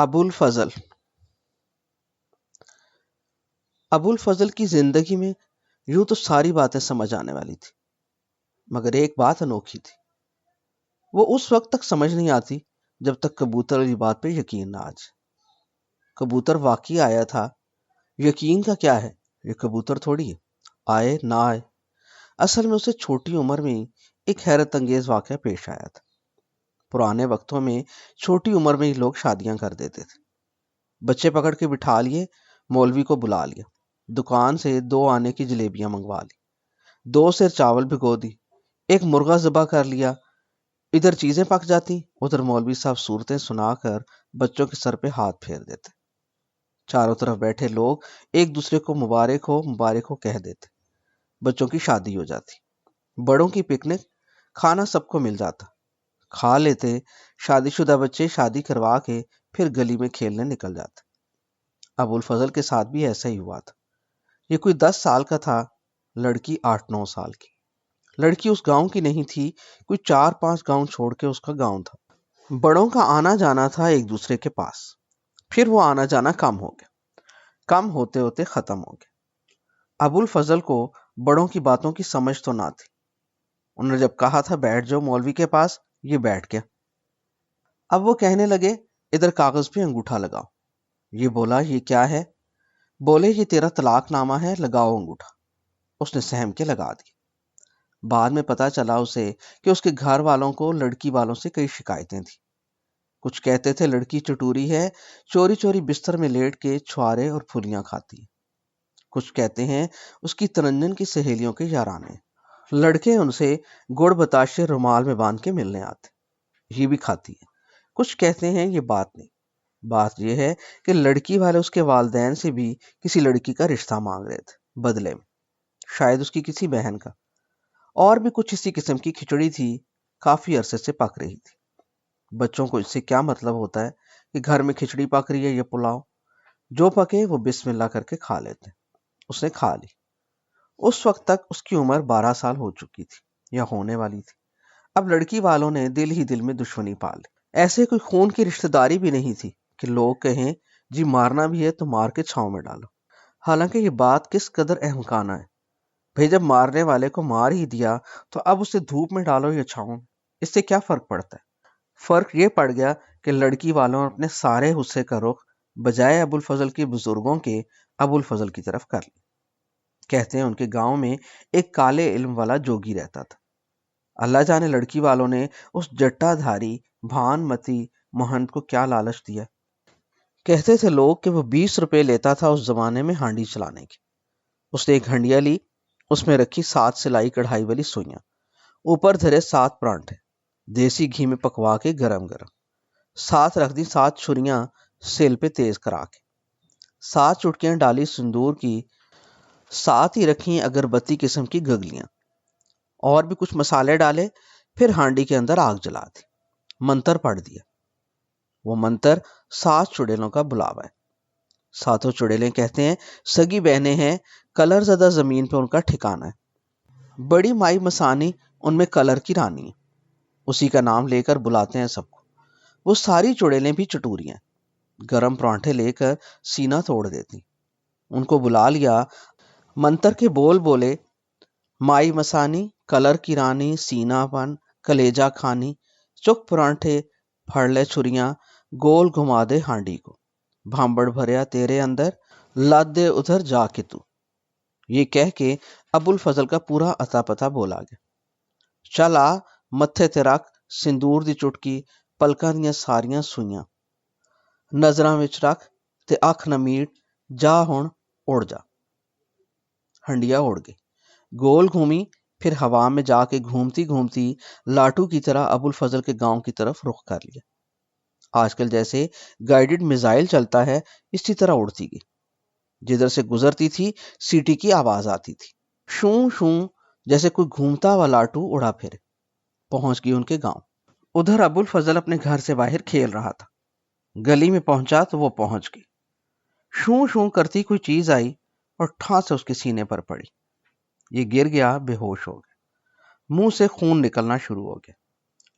ابو الفضل ابو الفضل کی زندگی میں یوں تو ساری باتیں سمجھ آنے والی تھی، مگر ایک بات انوکھی تھی۔ وہ اس وقت تک سمجھ نہیں آتی جب تک کبوتر والی بات پہ یقین نہ آ جائے۔ کبوتر واقعی آیا تھا، یقین کا کیا ہے، یہ کبوتر تھوڑی ہے، آئے نہ آئے۔ اصل میں اسے چھوٹی عمر میں ہی ایک حیرت انگیز واقعہ پیش آیا تھا۔ پرانے وقتوں میں چھوٹی عمر میں ہی لوگ شادیاں کر دیتے تھے۔ بچے پکڑ کے بٹھا لیے، مولوی کو بلا لیا، دکان سے 2 آنے کی جلیبیاں منگوا لی، 2 سیر چاول بھگو دی، ایک مرغا ذبح کر لیا۔ ادھر چیزیں پک جاتی، ادھر مولوی صاحب صورتیں سنا کر بچوں کے سر پہ ہاتھ پھیر دیتے۔ چاروں طرف بیٹھے لوگ ایک دوسرے کو مبارک ہو مبارک ہو کہہ دیتے۔ بچوں کی شادی ہو جاتی، بڑوں کی پکنک، کھانا سب کو مل جاتا، کھا لیتے۔ شادی شدہ بچے شادی کروا کے پھر گلی میں کھیلنے نکل جاتے۔ ابو الفضل کے ساتھ بھی ایسا ہی ہوا تھا۔ یہ کوئی 10 سال کا تھا، لڑکی 8-9 سال کی۔ لڑکی اس گاؤں کی نہیں تھی، کوئی 4-5 گاؤں چھوڑ کے اس کا گاؤں تھا۔ بڑوں کا آنا جانا تھا ایک دوسرے کے پاس، پھر وہ آنا جانا کم ہو گیا، کم ہوتے ہوتے ختم ہو گیا۔ ابو الفضل کو بڑوں کی باتوں کی سمجھ تو نہ تھی۔ انہوں نے جب کہا تھا بیٹھ جاؤ مولوی کے پاس، یہ بیٹھ گیا۔ اب وہ کہنے لگے ادھر کاغذ پہ انگوٹھا لگاؤ۔ یہ بولا یہ کیا ہے؟ بولے یہ تیرا طلاق نامہ ہے، لگاؤ انگوٹھا۔ اس نے سہم کے لگا دیا۔ بعد میں پتا چلا اسے کہ اس کے گھر والوں کو لڑکی والوں سے کئی شکایتیں تھیں۔ کچھ کہتے تھے لڑکی چٹوری ہے، چوری چوری بستر میں لیٹ کے چھوارے اور پھلیاں کھاتی ہے۔ کچھ کہتے ہیں اس کی ترنجن کی سہیلیوں کے یارانے، لڑکے ان سے گڑ بتاشے رومال میں باندھ کے ملنے آتے، یہ بھی کھاتی ہے۔ کچھ کہتے ہیں یہ بات نہیں، بات یہ ہے کہ لڑکی والے اس کے والدین سے بھی کسی لڑکی کا رشتہ مانگ رہے تھے بدلے میں، شاید اس کی کسی بہن کا۔ اور بھی کچھ اسی قسم کی کھچڑی تھی، کافی عرصے سے پک رہی تھی۔ بچوں کو اس سے کیا مطلب ہوتا ہے کہ گھر میں کھچڑی پک رہی ہے یا پلاؤ، جو پکے وہ بسم اللہ کر کے کھا لیتے۔ اس نے کھا لی۔ اس وقت تک اس کی عمر 12 سال ہو چکی تھی یا ہونے والی تھی۔ اب لڑکی والوں نے دل ہی دل میں دشمنی پال لی۔ ایسے کوئی خون کی رشتہ داری بھی نہیں تھی کہ لوگ کہیں جی مارنا بھی ہے تو مار کے چھاؤں میں ڈالو۔ حالانکہ یہ بات کس قدر احمقانہ ہے۔ بھئی جب مارنے والے کو مار ہی دیا تو اب اسے دھوپ میں ڈالو یا چھاؤں میں، اس سے کیا فرق پڑتا ہے؟ فرق یہ پڑ گیا کہ لڑکی والوں نے اپنے سارے غصے کا رخ بجائے ابو الفضل کے بزرگوں کے ابو الفضل کی طرف کر لیا۔ کہتے ہیں ان کے گاؤں میں ایک کالے علم والا جوگی رہتا تھا۔ اللہ جانے لڑکی والوں نے اس جٹا دھاری بھان متی مہنت کو کیا لالچ دیا۔ کہتے تھے لوگ کہ وہ 20 روپے لیتا تھا اس زمانے میں ہانڈی چلانے کی۔ اس نے ایک ہنڈیا لی، اس میں رکھی 7 سلائی کڑھائی والی سوئیاں، اوپر دھرے 7 پرانٹھے دیسی گھی میں پکوا کے گرم گرم، ساتھ رکھ دی 7 چھریاں سل پہ تیز کرا کے، 7 چٹکیاں ڈالی سندور کی، ساتھ ہی رکھیں اگربتی قسم کی گگلیاں، اور بھی کچھ مسالے ڈالے، پھر ہانڈی کے اندر آگ جلا دی، منتر پڑھ دیا۔ وہ منتر 7 چڑیلوں کا بلاوا ہے۔ 7 چڑیلیں کہتے ہیں سگی بہنیں ہیں، کلر زدہ زمین پہ ان کا ٹھکانہ ہے۔ بڑی مائی مسانی ان میں کلر کی رانی ہے، اسی کا نام لے کر بلاتے ہیں سب کو۔ وہ ساری چڑیلیں بھی چٹوری ہیں، گرم پرانٹھے لے کر سینہ توڑ دیتی۔ ان کو بلا لیا، منتر کے بول بولے، مائی مسانی، کلر کی رانی، سینہ پن، کلیجہ کھانی، چک پرانٹھے، پھڑ لے چھریاں، گول گھما دے ہانڈی کو، بھانبڑ بھریا تیرے اندر، لاد دے ادھر جا کے تو۔ یہ کہہ کے ابو الفضل کا پورا اتا پتا بولا گیا۔ چل آ متھے تے رکھ سندور دی چٹکی، پلکاں دیاں ساریاں سوئیاں، نظراں وچ رکھ تے اکھ نہ میٹ، جا ہن اڑ جا۔ ہنڈیا اڑ گئی، گول گھومی، پھر ہوا میں جا کے گھومتی گھومتی لاٹو کی طرح ابو الفضل کے گاؤں کی طرف رخ کر لیا۔ آج کل جیسے گائیڈڈ میزائل چلتا ہے اسی طرح اڑتی گئی۔ جدھر سے گزرتی تھی سیٹی کی آواز آتی تھی، شوں شوں، جیسے کوئی گھومتا ہوا لاٹو اڑا پھرے۔ پہنچ گئی ان کے گاؤں۔ ادھر ابو الفضل اپنے گھر سے باہر کھیل رہا تھا، گلی میں پہنچا تو وہ پہنچ گئی۔ شوں شوں کرتی کوئی چیز آئی اور ٹھاں سے اس کے سینے پر پڑی۔ یہ گر گیا، بے ہوش ہو گیا، منہ سے خون نکلنا شروع ہو گیا۔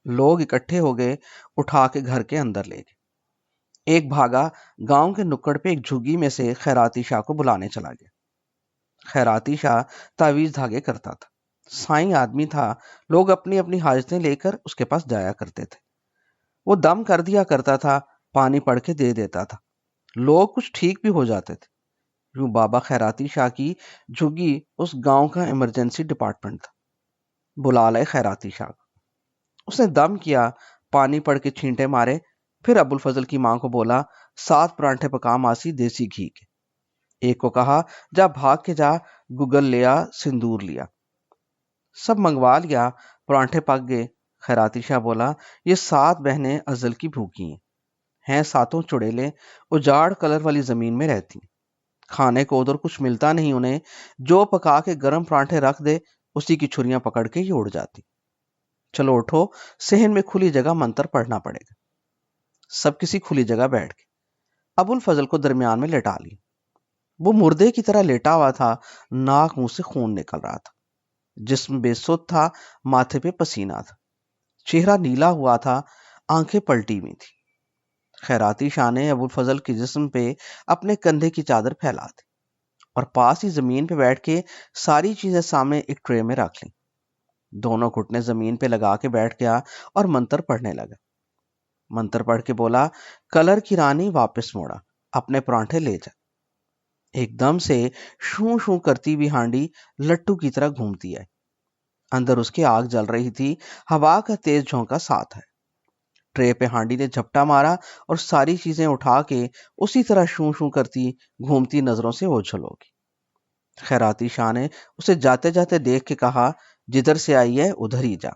لوگ اکٹھے ہو گئے، اٹھا کے گھر کے اندر لے گئے۔ ایک بھاگا گاؤں کے نکڑ پہ ایک جھگی میں سے خیراتی شاہ کو بلانے چلا گیا۔ خیراتی شاہ تعویذ دھاگے کرتا تھا، سائیں آدمی تھا، لوگ اپنی اپنی حاجتیں لے کر اس کے پاس جایا کرتے تھے۔ وہ دم کر دیا کرتا تھا، پانی پڑھ کے دے دیتا تھا، لوگ کچھ ٹھیک بھی ہو جاتے تھے۔ یوں بابا خیراتی شاہ کی جھگی اس گاؤں کا ایمرجنسی ڈپارٹمنٹ تھا۔ بلا لائے خیراتی شاہ کو، اس نے دم کیا، پانی پڑھ کے چھینٹے مارے، پھر ابو الفضل کی ماں کو بولا 7 پراٹھے پکا ماسی دیسی گھی کے۔ ایک کو کہا جا بھاگ کے جا گگل لیا سندور لیا، سب منگوا لیا، پراٹھے پک گئے۔ خیراتی شاہ بولا یہ 7 بہنیں ازل کی بھوکی ہیں 7 چڑیلے، اجاڑ کلر والی زمین میں رہتی ہیں، کھانے کو ادھر کچھ ملتا نہیں انہیں، جو پکا کے گرم پراٹھے رکھ دے اسی کی چھریاں پکڑ کے یہ اڑ جاتی۔ چلو اٹھو، صحن میں کھلی جگہ منتر پڑھنا پڑے گا۔ سب کسی کھلی جگہ بیٹھ گئے، ابو الفضل کو درمیان میں لٹا لی۔ وہ مردے کی طرح لیٹا ہوا تھا، ناک منہ سے خون نکل رہا تھا، جسم بے سود تھا، ماتھے پہ پسینہ تھا، چہرہ نیلا ہوا تھا، آنکھیں پلٹی ہوئی تھی۔ خیراتی شاہ نے ابو الفضل کے جسم پہ اپنے کندھے کی چادر پھیلا دی اور پاس ہی زمین پہ بیٹھ کے ساری چیزیں سامنے ایک ٹرے میں رکھ لیں۔ دونوں گھٹنے زمین پہ لگا کے بیٹھ گیا اور منتر پڑھنے لگا۔ منتر پڑھ کے بولا کلر کی رانی واپس موڑا، اپنے پراٹھے لے جا۔ ایک دم سے شوں شوں کرتی ہوئی ہانڈی لٹو کی طرح گھومتی ہے، اندر اس کی آگ جل رہی تھی، ہوا کا تیز جھونکا ساتھ ہے۔ ٹرے پہ ہانڈی نے جھپٹا مارا اور ساری چیزیں اٹھا کے اسی طرح شوں شوں کرتی گھومتی نظروں سے اوجھل ہوگی۔ خیراتی شاہ نے اسے جاتے جاتے دیکھ کے کہا جدھر سے آئی ہے ادھر ہی جا،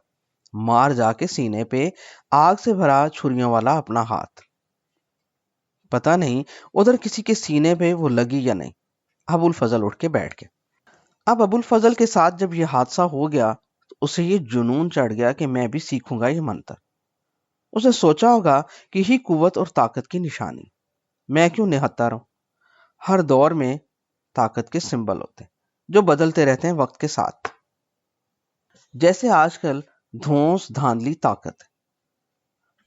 مار جا کے سینے پہ آگ سے بھرا چھریوں والا اپنا ہاتھ۔ پتہ نہیں ادھر کسی کے سینے پہ وہ لگی یا نہیں۔ ابو الفضل اٹھ کے بیٹھ گیا۔ اب ابو الفضل کے ساتھ جب یہ حادثہ ہو گیا تو اسے یہ جنون چڑھ گیا کہ میں بھی سیکھوں گا یہ منتر۔ اس نے سوچا ہوگا کہ یہی قوت اور طاقت کی نشانی، میں کیوں نہتا رہوں۔ ہر دور میں طاقت کے سمبل ہوتے ہیں جو بدلتے رہتے ہیں وقت کے ساتھ، جیسے آج کل دھونس دھاندلی طاقت ہے،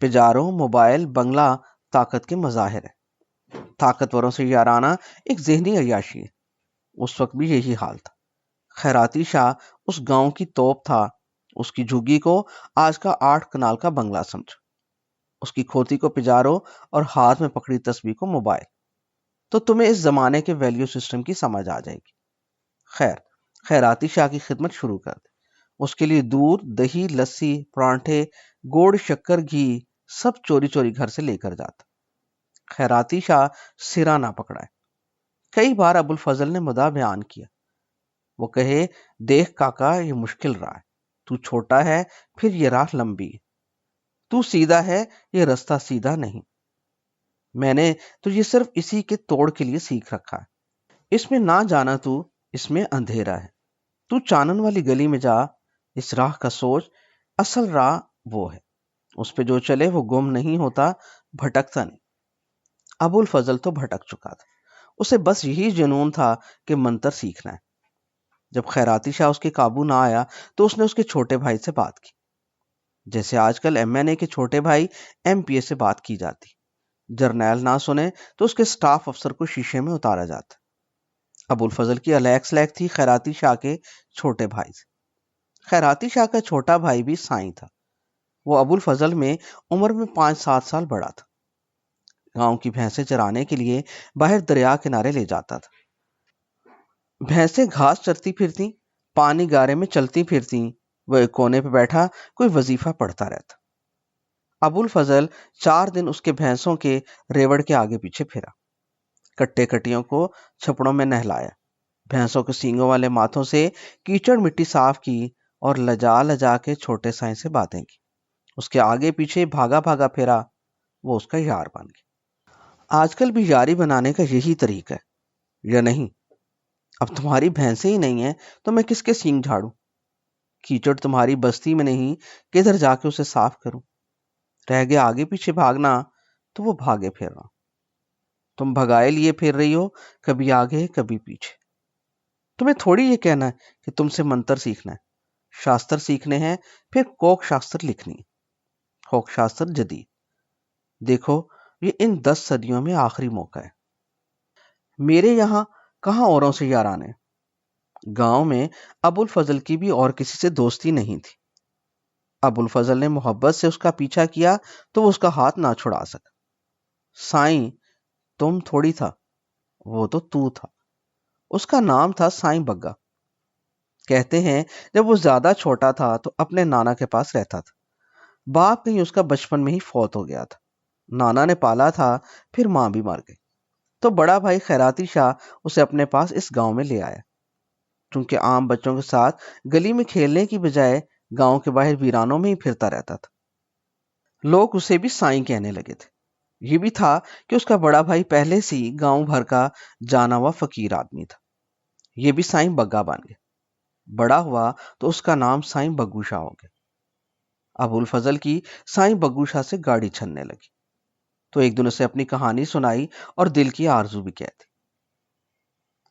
پجاروں موبائل بنگلہ طاقت کے مظاہر ہے، طاقتوروں سے یارانہ ایک ذہنی عیاشی ہے۔ اس وقت بھی یہی حال تھا۔ خیراتی شاہ اس گاؤں کی توپ تھا، اس کی جھگی کو آج کا 8 کنال کا بنگلہ سمجھو، اس کی کھوتی کو پجارو اور ہاتھ میں پکڑی تسبیح کو موبائل، تو تمہیں اس زمانے کے ویلیو سسٹم کی سمجھ آ جائے گی۔ خیر، خیراتی شاہ کی خدمت شروع کر دے، اس کے لیے دودھ دہی لسی پراٹھے گوڑ شکر گھی سب چوری چوری گھر سے لے کر جاتا۔ خیراتی شاہ سرا نہ پکڑائے۔ کئی بار ابو الفضل نے مدعا بیان کیا، وہ کہے دیکھ کاکا یہ مشکل راہ ہے، تو چھوٹا ہے پھر یہ راہ لمبی ہے، تو سیدھا ہے یہ رستہ سیدھا نہیں، میں نے تو یہ صرف اسی کے توڑ کے لیے سیکھ رکھا ہے، اس میں نہ جانا تو اس میں اندھیرا ہے، تو چانن والی گلی میں جا، اس راہ کا سوچ، اصل راہ وہ ہے، اس پہ جو چلے وہ گم نہیں ہوتا، بھٹکتا نہیں۔ ابو الفضل تو بھٹک چکا تھا، اسے بس یہی جنون تھا کہ منتر سیکھنا ہے۔ جب خیراتی شاہ اس کے قابو نہ آیا تو اس نے اس کے چھوٹے بھائی سے بات کی، جیسے آج کل ایم این اے کے چھوٹے بھائی ایم پی اے سے بات کی جاتی۔ جرنیل نہ سنے تو اس کے سٹاف افسر کو شیشے میں اتارا جاتا۔ ابو الفضل کی الیک سلیک تھی خیراتی شاہ کے چھوٹے بھائی سے۔ خیراتی شاہ کا چھوٹا بھائی بھی سائیں تھا، وہ ابو الفضل میں عمر میں 5-7 سال بڑا تھا۔ گاؤں کی بھینسیں چرانے کے لیے باہر دریا کنارے لے جاتا تھا۔ بھینسیں گھاس چرتی پھرتی، پانی گارے میں چلتی پھرتی، وہ ایک کونے پہ بیٹھا کوئی وظیفہ پڑھتا رہتا۔ ابو الفضل 4 دن اس کے بھینسوں کے ریوڑ کے آگے پیچھے پھرا، کٹے کٹیوں کو چھپڑوں میں نہلایا، بھینسوں کے سینگوں والے ماتھوں سے کیچڑ مٹی صاف کی اور لجا لجا کے چھوٹے سائیں سے باتیں کی۔ اس کے آگے پیچھے بھاگا بھاگا پھرا، وہ اس کا یار بن گیا۔ آج کل بھی یاری بنانے کا یہی طریقہ ہے یا نہیں؟ اب تمہاری بھینسیں ہی نہیں ہیں تو میں کس کے سینگ جھاڑوں؟ کیچڑ تمہاری بستی میں نہیں، کدھر جا کے اسے صاف کروں؟ رہ گیا آگے پیچھے بھاگنا تو وہ بھاگے پھرنا، تم بھگائے لیے پھر رہی ہو، کبھی آگے کبھی پیچھے۔ تمہیں تھوڑی یہ کہنا ہے کہ تم سے منتر سیکھنا ہے، شاستر سیکھنے ہیں، پھر کوک شاستر لکھنی ہے، کوک شاستر جدید۔ دیکھو یہ ان 10 صدیوں میں آخری موقع ہے۔ میرے یہاں کہاں اوروں سے یارانے، گاؤں میں ابو الفضل کی بھی اور کسی سے دوستی نہیں تھی۔ ابو الفضل نے محبت سے اس کا پیچھا کیا تو وہ اس کا ہاتھ نہ چھڑا سکا۔ سائیں تم تھوڑی تھا، وہ تو تھا۔ اس کا نام تھا سائیں بگا۔ کہتے ہیں جب وہ زیادہ چھوٹا تھا تو اپنے نانا کے پاس رہتا تھا۔ باپ کہیں اس کا بچپن میں ہی فوت ہو گیا تھا۔ نانا نے پالا تھا، پھر ماں بھی مر گئی، تو بڑا بھائی خیراتی شاہ اسے اپنے پاس اس گاؤں میں لے آیا۔ چونکہ عام بچوں کے ساتھ گلی میں کھیلنے کی بجائے گاؤں کے باہر ویرانوں میں ہی پھرتا رہتا تھا، لوگ اسے بھی سائیں کہنے لگے تھے۔ یہ بھی تھا کہ اس کا بڑا بھائی پہلے سے ہی گاؤں بھر کا جانا ہوا فقیر آدمی تھا۔ یہ بھی سائیں بگا بن گیا۔ بڑا ہوا تو اس کا نام سائیں بگو شاہ ہو گیا۔ ابو الفضل کی سائیں بگو شاہ سے گاڑی چھننے لگی، تو ایک دن اسے اپنی کہانی سنائی اور دل کی آرزو بھی کہتی۔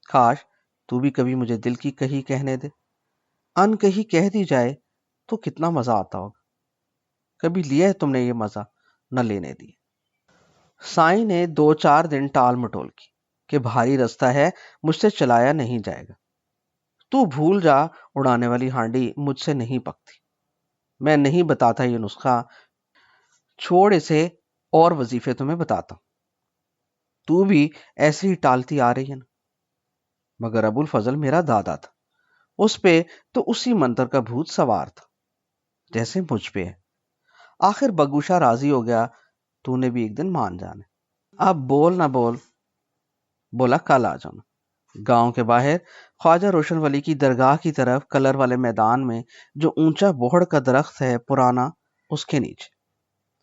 کاش تو بھی کبھی مجھے دل کی کہی کہنے دے، ان کہی کہہ دی جائے تو کتنا مزہ آتا ہوگا۔ کبھی لیا ہے تم نے یہ مزہ؟ نہ لینے دیے۔ سائیں نے 2-4 دن ٹال مٹول کی کہ بھاری رستہ ہے، مجھ سے چلایا نہیں جائے گا۔ تو بھول جا، اڑانے والی ہانڈی مجھ سے نہیں پکتی۔ میں نہیں بتاتا یہ نسخہ، چھوڑ اسے، اور وظیفے تمہیں بتاتا ہوں۔ تو بھی ایسے ہی ٹالتی آ رہی ہے نا۔ مگر ابو الفضل میرا دادا تھا، اس پہ تو اسی منتر کا بھوت سوار تھا جیسے مجھ پہ ہے۔ آخر بگوشا راضی ہو گیا، تو نے بھی ایک دن مان جانے۔ اب بول نہ بول۔ بولا کل آ جانا۔ گاؤں کے باہر خواجہ روشن ولی کی درگاہ کی طرف کلر والے میدان میں جو اونچا بوہڑ کا درخت ہے پرانا، اس کے نیچے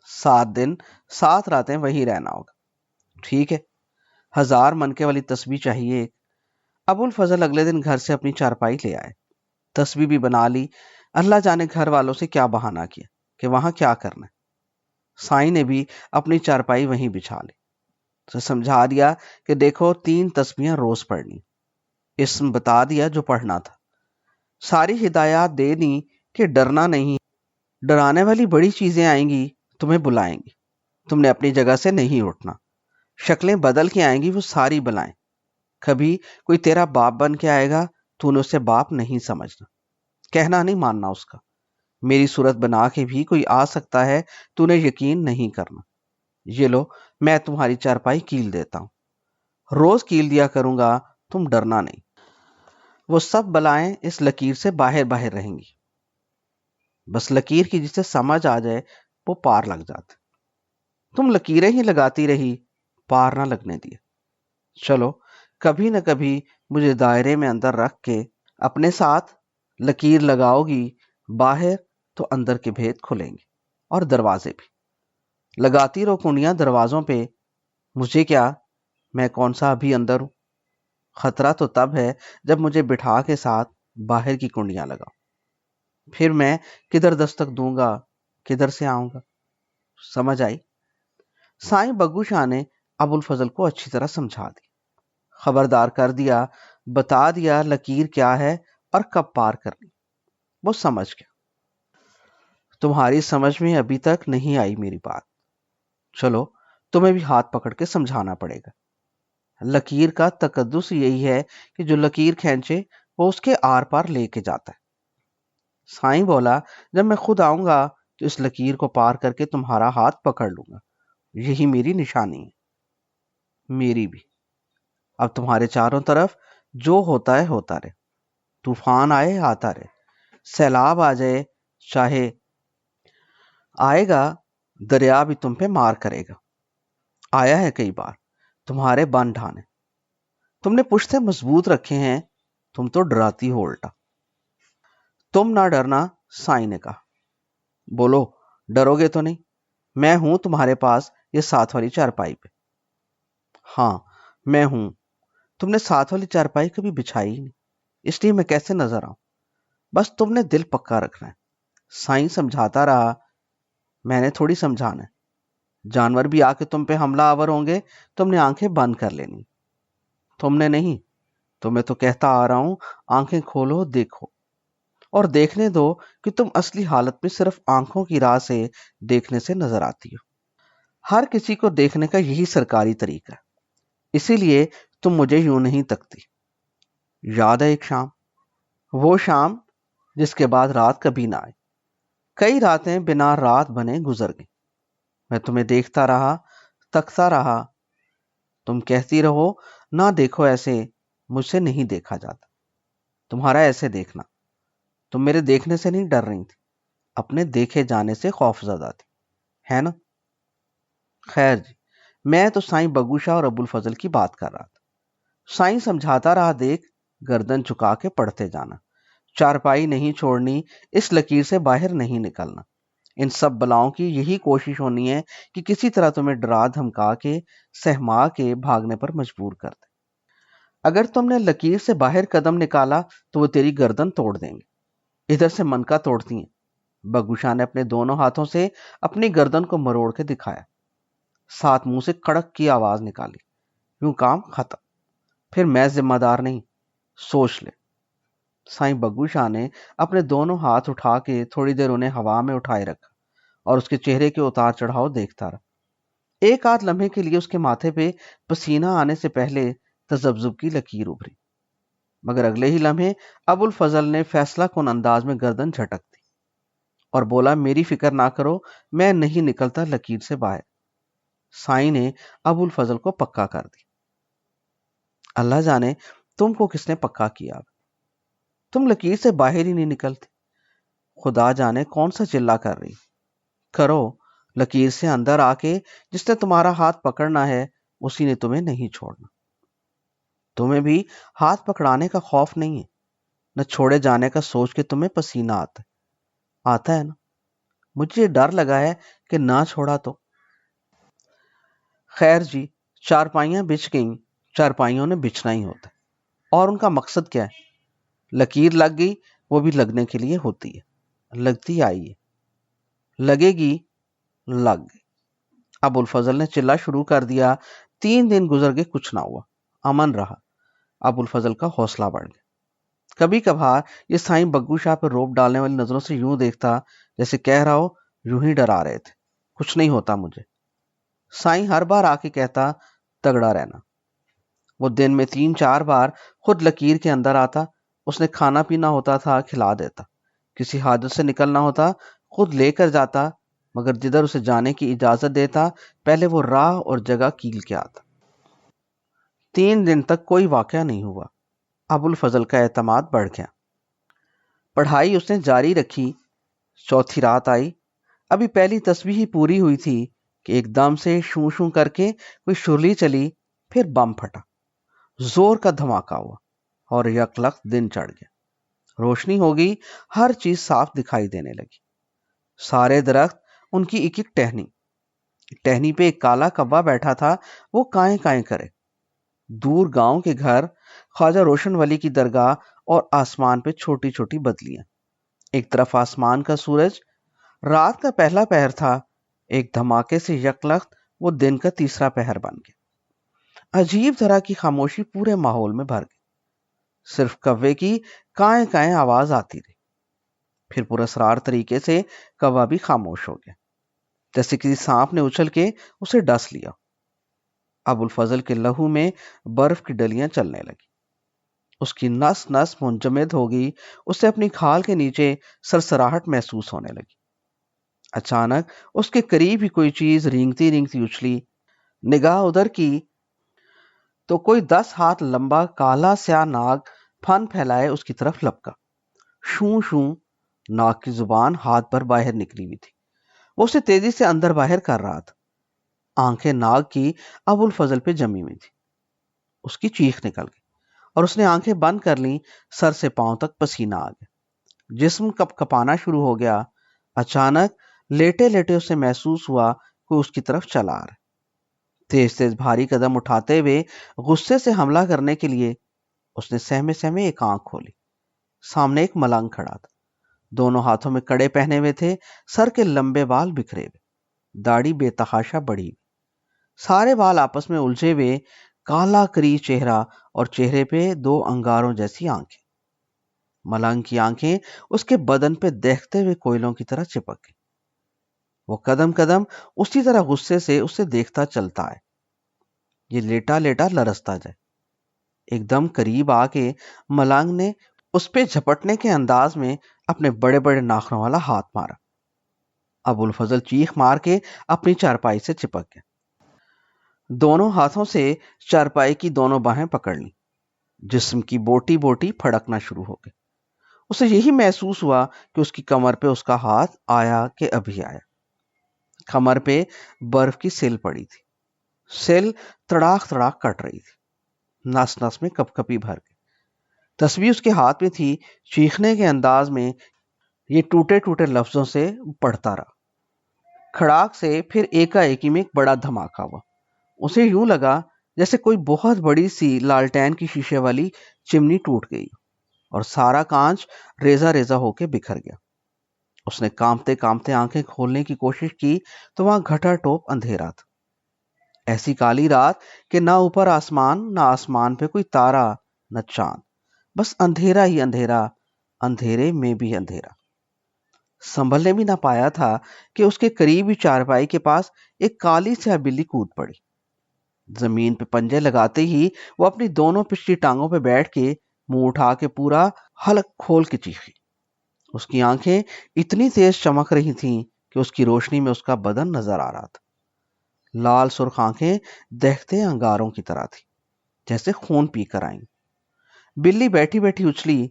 7 دن 7 راتیں وہی رہنا ہوگا۔ ٹھیک ہے، 1000 منکے والی تسبیح چاہیے ایک۔ ابو الفضل اگلے دن گھر سے اپنی چارپائی لے آئے، تسبیح بھی بنا لی۔ اللہ جانے گھر والوں سے کیا بہانہ کیا کہ وہاں کیا کرنا ہے۔ سائیں نے بھی اپنی چارپائی وہیں بچھا لی، تو سمجھا دیا کہ دیکھو 3 تسبیحیں روز پڑھنی، اسم بتا دیا جو پڑھنا تھا، ساری ہدایات دے دی کہ ڈرنا نہیں، ڈرانے والی بڑی چیزیں آئیں گی، تمہیں بلائیں گی، تم نے اپنی جگہ سے نہیں اٹھنا، شکلیں بدل کے آئیں گی وہ ساری بلائیں، کبھی کوئی تیرا باپ بن کے آئے گا، تو نے اسے باپ نہیں سمجھنا، کہنا نہیں ماننا اس کا، میری صورت بنا کے بھی کوئی آ سکتا ہے، تو نے یقین نہیں کرنا۔ یہ لو، میں تمہاری چارپائی کیل دیتا ہوں، روز کیل دیا کروں گا، تم ڈرنا نہیں۔ وہ سب بلائیں اس لکیر سے باہر باہر رہیں گی، بس لکیر کی جسے سمجھ آ جائے وہ پار لگ جاتے۔ تم لکیریں ہی لگاتی رہی، پار نہ لگنے دیا۔ چلو کبھی نہ کبھی مجھے دائرے میں اندر رکھ کے اپنے ساتھ لکیر لگاؤ گی، باہر تو اندر کے بھید کھلیں گے، اور دروازے بھی لگاتی رہو کنڈیاں دروازوں پہ، مجھے کیا، میں کون سا ابھی اندر ہوں۔ خطرہ تو تب ہے جب مجھے بٹھا کے ساتھ باہر کی کنڈیاں لگاؤ، پھر میں کدھر دستک دوں گا، کدھر سے آؤں گا۔ سمجھ آئی؟ سائیں بگو شاہ نے ابو الفضل کو اچھی طرح سمجھا دی، خبردار کر دیا، بتا دیا لکیر کیا ہے اور کب پار کرنی۔ وہ سمجھ گیا۔ تمہاری سمجھ میں ابھی تک نہیں آئی میری بات، چلو تمہیں بھی ہاتھ پکڑ کے سمجھانا پڑے گا۔ لکیر کا تقدس یہی ہے کہ جو لکیر کھینچے وہ اس کے آر پار لے کے جاتا ہے۔ سائیں بولا جب میں خود آؤں گا تو اس لکیر کو پار کر کے تمہارا ہاتھ پکڑ لوں گا، یہی میری نشانی ہے۔ میری بھی۔ اب تمہارے چاروں طرف جو ہوتا ہے ہوتا رہے، طوفان آئے آتا رہے، سیلاب آ جائے، چاہے آئے گا، دریا بھی تم پہ مار کرے گا، آیا ہے کئی بار، تمہارے بن ڈھانے، تم نے پشتے مضبوط رکھے ہیں، تم تو ڈراتی ہو الٹا۔ تم نہ ڈرنا، سائیں نے کہا۔ بولو ڈرو گے تو نہیں؟ میں ہوں تمہارے پاس یہ 7 والی چارپائی پہ۔ ہاں میں ہوں، تم نے 7 والی چارپائی کبھی بچھائی ہی نہیں، اس لیے میں کیسے نظر آؤں، بس تم نے دل پکا رکھنا ہے۔ سائیں سمجھاتا رہا، میں نے تھوڑی سمجھانا ہے، جانور بھی آ کے تم پہ حملہ آور ہوں گے، تم نے آنکھیں بند کر لینی۔ تم نے نہیں، تو میں تو کہتا آ رہا ہوں، آنکھیں کھولو دیکھو، اور دیکھنے دو کہ تم اصلی حالت میں صرف آنکھوں کی راہ سے دیکھنے سے نظر آتی ہو۔ ہر کسی کو دیکھنے کا یہی سرکاری طریقہ ہے، اسی لیے تم مجھے یوں نہیں تکتی۔ یاد ہے ایک شام، وہ شام جس کے بعد رات کبھی نہ آئی۔ کئی راتیں بنا رات بنے گزر گئیں۔ میں تمہیں دیکھتا رہا، تکتا رہا۔ تم کہتی رہو نہ دیکھو، ایسے مجھ سے نہیں دیکھا جاتا۔ تمہارا ایسے دیکھنا، تم میرے دیکھنے سے نہیں ڈر رہی تھی، اپنے دیکھے جانے سے خوف زدہ تھی، ہے نا؟ خیر جی، میں تو سائیں بگو شاہ اور ابو الفضل کی بات کر رہا تھا۔ سائیں سمجھاتا رہا، دیکھ، گردن چکا کے پڑھتے جانا، چارپائی نہیں چھوڑنی، اس لکیر سے باہر نہیں نکلنا۔ ان سب بلاؤں کی یہی کوشش ہونی ہے کہ کسی طرح تمہیں ڈرا دھمکا کے، سہما کے بھاگنے پر مجبور کر دے۔ اگر تم نے لکیر سے باہر قدم نکالا تو وہ تیری گردن توڑ دیں گے۔ ادھر سے منکا توڑتی ہیں۔ بگو شاہ نے اپنے دونوں ہاتھوں سے اپنی گردن کو مروڑ کے دکھایا، ساتھ منہ سے کڑک کی آواز نکالی، یوں کام ختم، پھر میں ذمہ دار نہیں، سوچ لے۔ سائیں بگو شاہ نے اپنے دونوں ہاتھ اٹھا کے تھوڑی دیر انہیں ہوا میں اٹھائے رکھا اور اس کے چہرے کے اتار چڑھاؤ دیکھتا رہا۔ ایک آدھ لمحے کے لیے اس کے ماتھے پہ پسینہ آنے سے پہلے تذبذب کی لکیر ابھری، مگر اگلے ہی لمحے ابو الفضل نے فیصلہ کن انداز میں گردن جھٹک دی اور بولا، میری فکر نہ کرو، میں نہیں نکلتا لکیر سے باہر۔ سائیں نے ابو الفضل کو پکا کر دی۔ اللہ جانے تم کو کس نے پکا کیا، تم لکیر سے باہر ہی نہیں نکلتے۔ خدا جانے کون سا چلہ کر رہی، کرو لکیر سے اندر آ کے جس نے تمہارا ہاتھ پکڑنا ہے اسی نے تمہیں نہیں چھوڑنا۔ تمہیں بھی ہاتھ پکڑانے کا خوف نہیں ہے، نہ چھوڑے جانے کا سوچ کے تمہیں پسینہ آتا ہے نا؟ مجھے یہ ڈر لگا ہے کہ نہ چھوڑا تو۔ خیر جی، چارپائیاں بچھ گئیں، چارپائیوں نے بچھنا ہی ہوتا ہے، اور ان کا مقصد کیا ہے؟ لکیر لگ گئی، وہ بھی لگنے کے لیے ہوتی ہے، لگتی آئی ہے، لگے گی، لگ گئی۔ ابو الفضل نے چلا شروع کر دیا۔ 3 دن گزر گئے، کچھ نہ ہوا، امن رہا۔ ابو الفضل کا حوصلہ بڑھ گیا۔ کبھی کبھار یہ سائیں بگو شاہ پر روب ڈالنے والی نظروں سے یوں دیکھتا جیسے کہہ رہا ہو، یوں ہی ڈرا رہے تھے، کچھ نہیں ہوتا مجھے۔ سائیں ہر بار آ کے کہتا، تگڑا رہنا۔ وہ دن میں 3-4 بار خود لکیر کے اندر آتا، اس نے کھانا پینا ہوتا تھا کھلا دیتا، کسی حاجت سے نکلنا ہوتا خود لے کر جاتا، مگر جدھر اسے جانے کی اجازت دیتا پہلے وہ راہ اور جگہ کیل کے آتا۔ 3 دن تک کوئی واقعہ نہیں ہوا۔ ابو الفضل کا اعتماد بڑھ گیا، پڑھائی اس نے جاری رکھی۔ چوتھی رات آئی، ابھی پہلی تسبیح ہی پوری ہوئی تھی کہ ایک دم سے شوں شوں کر کے کوئی شرلی چلی، پھر بم پھٹا، زور کا دھماکہ ہوا اور یکلخت دن چڑھ گیا۔ روشنی ہو گئی، ہر چیز صاف دکھائی دینے لگی، سارے درخت، ان کی ایک ایک ٹہنی پہ ایک کالا کوا بیٹھا تھا، وہ کائیں کائیں کرے۔ دور گاؤں کے گھر، خواجہ روشن ولی کی درگاہ اور آسمان پہ چھوٹی چھوٹی بدلیاں۔ ایک طرف آسمان کا سورج، رات کا پہلا پہر تھا، ایک دھماکے سے یکلخت وہ دن کا تیسرا پہر بن گیا۔ عجیب طرح کی خاموشی پورے ماحول میں بھر گئی، صرف کوے کی کائیں کائیں آواز آتی رہی، پھر پراسرار طریقے سے کوا بھی خاموش ہو گیا، جیسے کسی سانپ نے اچھل کے اسے ڈس لیا۔ ابو الفضل کے لہو میں برف کی ڈلیاں چلنے لگی، اس کی نس نس منجمد ہو گئی، اسے اپنی کھال کے نیچے سرسراہٹ محسوس ہونے لگی۔ اچانک اس کے قریب ہی کوئی چیز رینگتی رینگتی اچھلی، نگاہ ادھر کی تو کوئی 10 ہاتھ لمبا کالا سیاہ ناگ پھن پھیلائے اس کی طرف لپکا، شوں شوں، ناگ کی زبان ہاتھ پر باہر نکلی ہوئی تھی، وہ اسے تیزی سے اندر باہر کر رہا تھا۔ آنکھیں ناگ کی ابو الفضل پہ جمی ہوئی تھی، اس کی چیخ نکل گئی اور اس نے آنکھیں بند کر لیں، سر سے پاؤں تک پسینہ آ گیا، جسم کپ کپانا شروع ہو گیا۔ اچانک لیٹے لیٹے اسے محسوس ہوا کوئی اس کی طرف چلا آ رہا ہے۔ تیز تیز بھاری قدم اٹھاتے ہوئے غصے سے حملہ کرنے کے لیے اس نے سہمے سہمے ایک آنکھ کھولی۔ سامنے ایک ملنگ کھڑا تھا، دونوں ہاتھوں میں کڑے پہنے ہوئے تھے، سر کے لمبے بال بکھرے ہوئے، داڑھی بے تحاشا بڑھی ہوئی، سارے بال آپس میں الجھے ہوئے، کالا کری چہرہ اور چہرے پہ 2 انگاروں جیسی آنکھیں۔ ملنگ کی آنکھیں اس کے بدن پہ دیکھتے ہوئے کوئلوں کی طرح چپک گئی۔ وہ قدم قدم اسی طرح غصے سے اسے دیکھتا چلتا ہے، یہ لیٹا لیٹا لرزتا جائے۔ ایک دم قریب آ کے ملنگ نے اس پہ جھپٹنے کے انداز میں اپنے بڑے بڑے ناخنوں والا ہاتھ مارا۔ ابو الفضل چیخ مار کے اپنی چارپائی سے چپک گیا، دونوں ہاتھوں سے چارپائی کی دونوں باہیں پکڑ لی، جسم کی بوٹی بوٹی پھڑکنا شروع ہو گئی۔ اسے یہی محسوس ہوا کہ اس کی کمر پہ اس کا ہاتھ آیا کہ ابھی آیا۔ کمر پہ برف کی سل پڑی تھی، سل تڑاک تڑاک کٹ رہی تھی، نس نس میں کپ کپی بھر گئی۔ تسبیح اس کے ہاتھ میں تھی، چیخنے کے انداز میں یہ ٹوٹے ٹوٹے لفظوں سے پڑھتا رہا۔ کھڑاک سے پھر ایکا ایکی میں ایک بڑا دھماکہ ہوا۔ اسے یوں لگا جیسے کوئی بہت بڑی سی لالٹین کی شیشے والی چمنی ٹوٹ گئی اور سارا کانچ ریزہ ریزہ ہو کے بکھر گیا۔ اس نے کانپتے کانپتے آنکھیں کھولنے کی کوشش کی تو وہاں گھٹا ٹوپ اندھیرا تھا، ایسی کالی رات کہ نہ اوپر آسمان، نہ آسمان پہ کوئی تارا، نہ چاند، بس اندھیرا ہی اندھیرا، اندھیرے میں بھی اندھیرا۔ سنبھلنے بھی نہ پایا تھا کہ اس کے قریب ہی چارپائی کے پاس ایک کالی سیاہ بلی کود پڑی۔ زمین پہ پنجے لگاتے ہی وہ اپنی دونوں پچھلی ٹانگوں پہ بیٹھ کے منہ اٹھا کے پورا حلق کھول کے چیخی۔ اس کی آنکھیں اتنی تیز چمک رہی تھیں کہ اس کی روشنی میں اس کا بدن نظر آ رہا تھا۔ لال سرخ آنکھیں دہتے انگاروں کی طرح تھی، جیسے خون پی کر آئیں۔ بلی بیٹھی بیٹھی اچھلی،